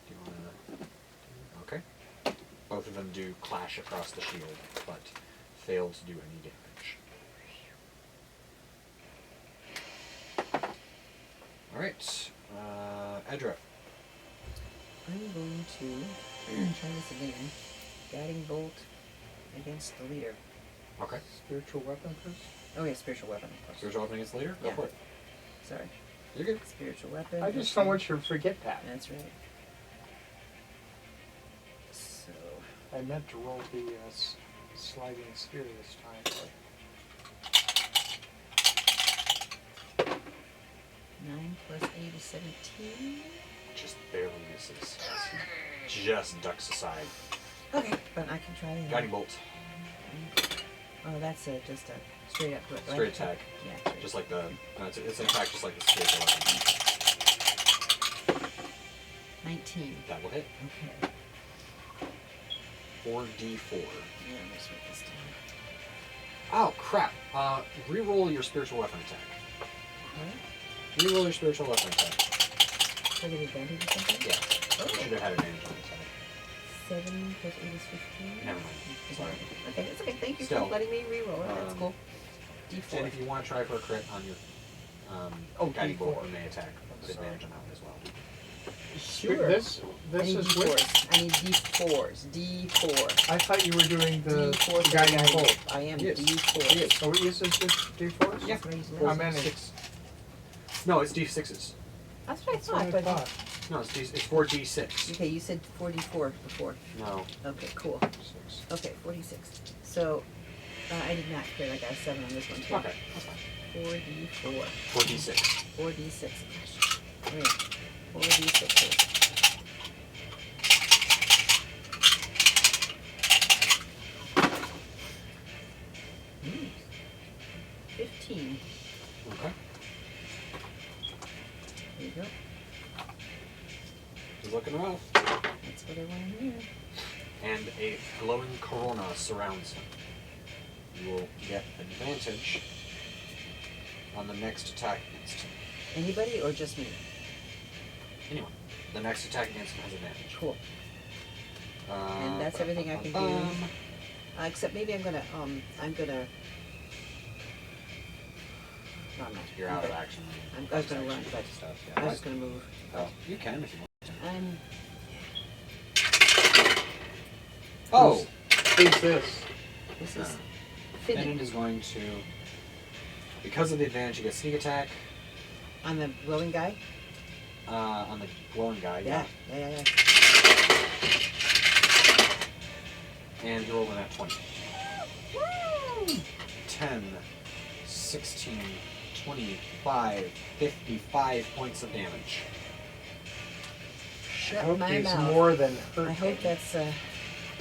you wanna... Okay. Both of them do clash across the shield, but fail to do any damage. Alright. Edra. I'm going to try this again. Guiding bolt against the leader. Okay. Spiritual weapon first? Oh yeah, spiritual weapon, of course. Spiritual weapon against the leader? Go Yeah. for it. Sorry. You're good. Spiritual weapon. I just don't want you to forget that. That's right. So, I meant to roll the sliding spear this time. 9 plus 8 is 17. Just barely misses. Just ducks aside. Okay, but I can try it. Guiding bolt. Oh, that's just a straight up hit, right? Straight attack. Yeah. Straight. Just like the... No, it's an attack just like the spiritual weapon. 19. That will hit. Okay. 4d4. Yeah, let's write this down. Oh, crap. Reroll your spiritual weapon attack. What? Reroll your spiritual weapon attack. So I get advantage or something? Yeah. Oh. You should have had advantage on the attack. 7 plus 8 is 15. Never mind. Sorry. Okay, it's okay. Thank you Still, for letting me reroll it. That's cool. D4. And if you want to try for a crit on your guiding bolt, you may attack with advantage on that one as well. Sure. This I need is D4s. with... I need D4s. D4. I thought you were doing the D4 for guiding guiding. bolt. I am Yes. D4. Yes. So it uses just D4s? Yeah. That's what I use How last. many? 6. No, it's d6s. That's what I That's what I thought, but thought. No, it's 4d6. Okay, you said 44 before. No. Okay, cool. 6. Okay, 46. So, I did not crit. I got a 7 on this one too. Okay, that's fine. 4d4. 4d6. 4d6. Oh, yeah. 4d6. Mm. 15. Okay. There you go. He's looking rough. That's what I want to hear. And a glowing corona surrounds him. You will get advantage on the next attack against him. Anybody or just me? Anyone. The next attack against him has advantage. Cool. And that's everything I can do. Except maybe I'm gonna. No, I'm not. You're out of action. I was gonna run, but Stuff. I Yeah, was just gonna move. oh, you can if you want to. Oh! Who's this? This is Finn Finn is going to, because of the advantage, you get sneak attack on the glowing guy. on the glowing guy. Yeah. And he rolled in at 20. Woo! 10, 16, 25, 55 points of damage. I Shut hope my he's mouth. more than hurt. I hope that's.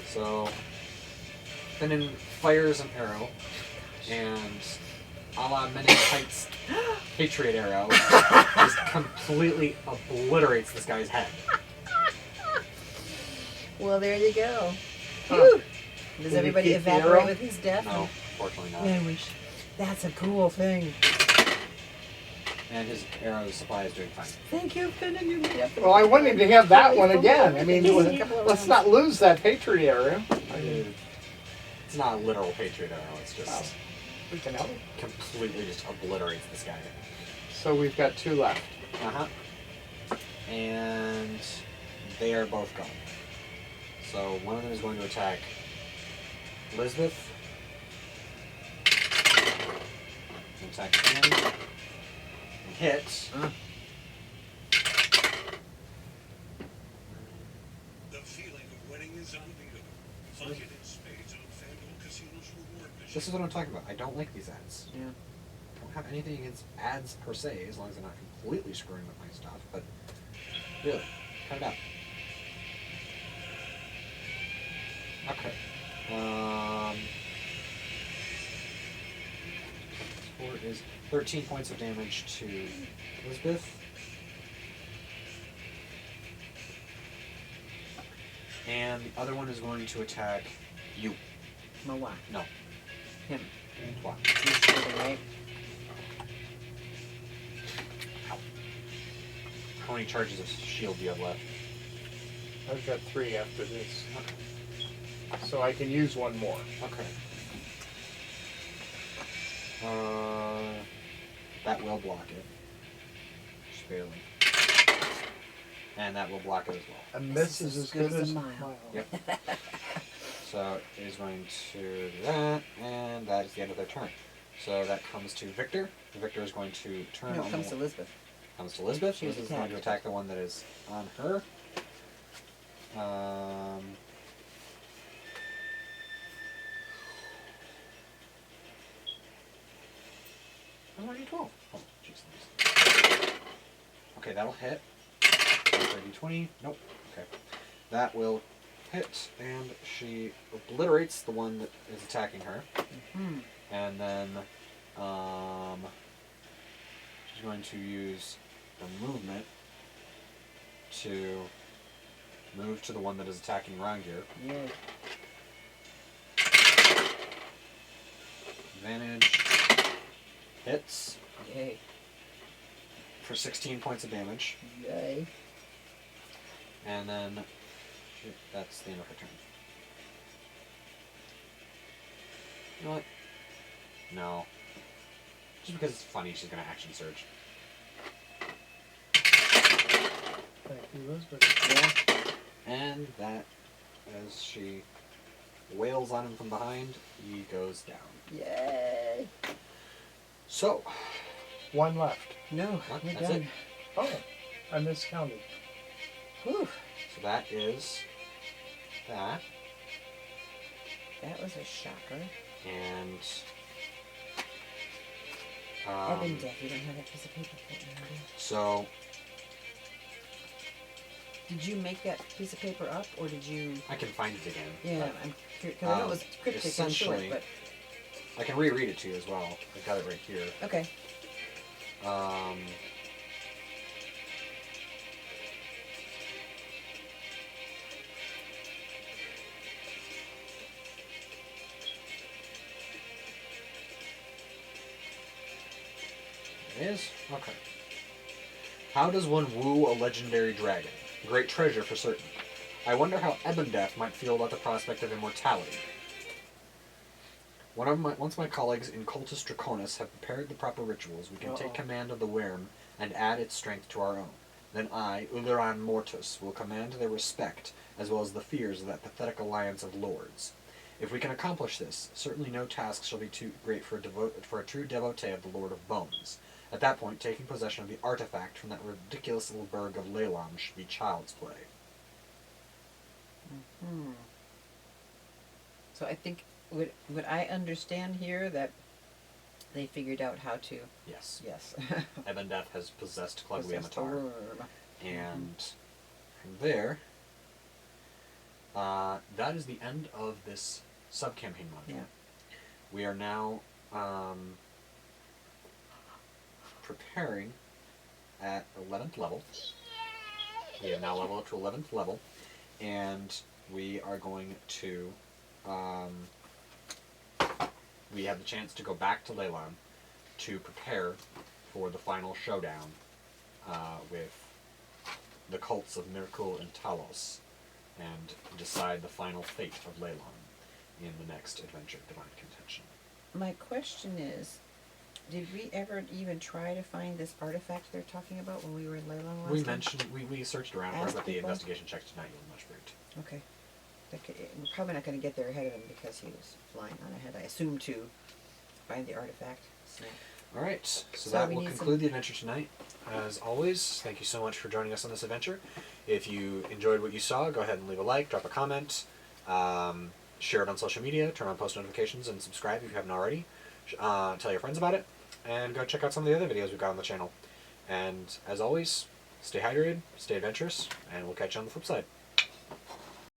So, Finn fires an arrow, and a la Men in Tights Patriot arrow just completely obliterates this guy's head. Well, there you go. Huh. Whew. Does Did he everybody keep the evaporate arrow? with his death? No, fortunately not. Yeah, that's a cool thing. And his arrow supply is doing fine. Thank you, Finn, and you made up. Well, I want him to have that one again. I mean, Just a let's couple of let's rounds. not lose that Patriot area. I mean, It's not a literal Patriot arrow, it's just oh, we can help. completely just obliterates this guy. So we've got 2 left. Uh-huh. And they are both gone. So one of them is going to attack Elizabeth. Attack again. And hit. The feeling of winning is unbeatable. Find it in spades on FanDuel Casino's reward machine. This is what I'm talking about. I don't like these ads. Yeah. I don't have anything against ads per se, as long as they're not completely screwing with my stuff, but really, cut it out. Okay. 4 is 13 points of damage to Elizabeth. And the other one is going to attack you. Mawa. No, Him. Toi. He's holding, right? How many charges of shield do you have left? I've got 3 after this, Okay. so I can use 1 more. Okay. That will block it. Just barely. And that will block it as well. A miss is as good as a mile. Yep. So it is going to do that, and that is the end of their turn. So that comes to Victor. Victor is going to turn No, on it comes the to Elizabeth. comes to Elizabeth. She was Elizabeth is going to attacked. attack the one that is on her. I'm already 12. Oh, jeez. Okay, that'll hit. 20. Nope. Okay. That will hit, and she obliterates the one that is attacking her. Hmm. And then she's going to use the movement to move to the one that is attacking Rangir. Yeah. Advantage hits Yay. for 16 points of damage, Yay. and then that's the end of her turn. You know what? No. Just because it's funny, she's gonna action surge. Thank you, Elizabeth. Yeah. And that, as she wails on him from behind, he goes down. Yay. So, 1 left. No, What? we're That's done. it? Oh, I miscounted. Whew. So that is that. That was a shocker. And I've been deaf. You don't have that piece of paper for me, do you? so Did you make that piece of paper up, or did you? I can find it again. Yeah, but I'm curious because I know it was cryptic and short, essentially- but I can reread it to you as well. I've got it right here. okay. It is? Okay. How does one woo a legendary dragon? Great treasure for certain. I wonder how Ebondeath might feel about the prospect of immortality. Once my colleagues in Cultus Draconis have prepared the proper rituals, we can take command of the worm and add its strength to our own. Then I, Uleran Mortus, will command their respect, as well as the fears of that pathetic alliance of lords. If we can accomplish this, certainly no task shall be too great for a true devotee of the Lord of Bones. At that point, taking possession of the artifact from that ridiculous little burg of Leyland should be child's play. So I think would I understand here that they figured out how to? Yes. Yes. Ebondeath has possessed Possess the Clugwiyamatar. worm. And from there, that is the end of this sub-campaign module. Yeah. We are now preparing at 11th level. We have now leveled up to 11th level, and we are going to we have the chance to go back to Leyland to prepare for the final showdown with the cults of Mirkul and Talos, and decide the final fate of Leyland in the next adventure, Divine Contention. My question is, did we ever even try to find this artifact they're talking about when we were in Leyland last We time? mentioned, we searched around for it, Asked but the people? investigation checks did not yield much fruit. Okay. We're probably not going to get there ahead of him because he was flying on ahead, I assume, to find the artifact. So. Alright, So so that we will need conclude some- the adventure tonight. As always, thank you so much for joining us on this adventure. If you enjoyed what you saw, go ahead and leave a like, drop a comment, share it on social media, turn on post notifications, and subscribe if you haven't already. Tell your friends about it, and go check out some of the other videos we've got on the channel. And as always, stay hydrated, stay adventurous, and we'll catch you on the flip side.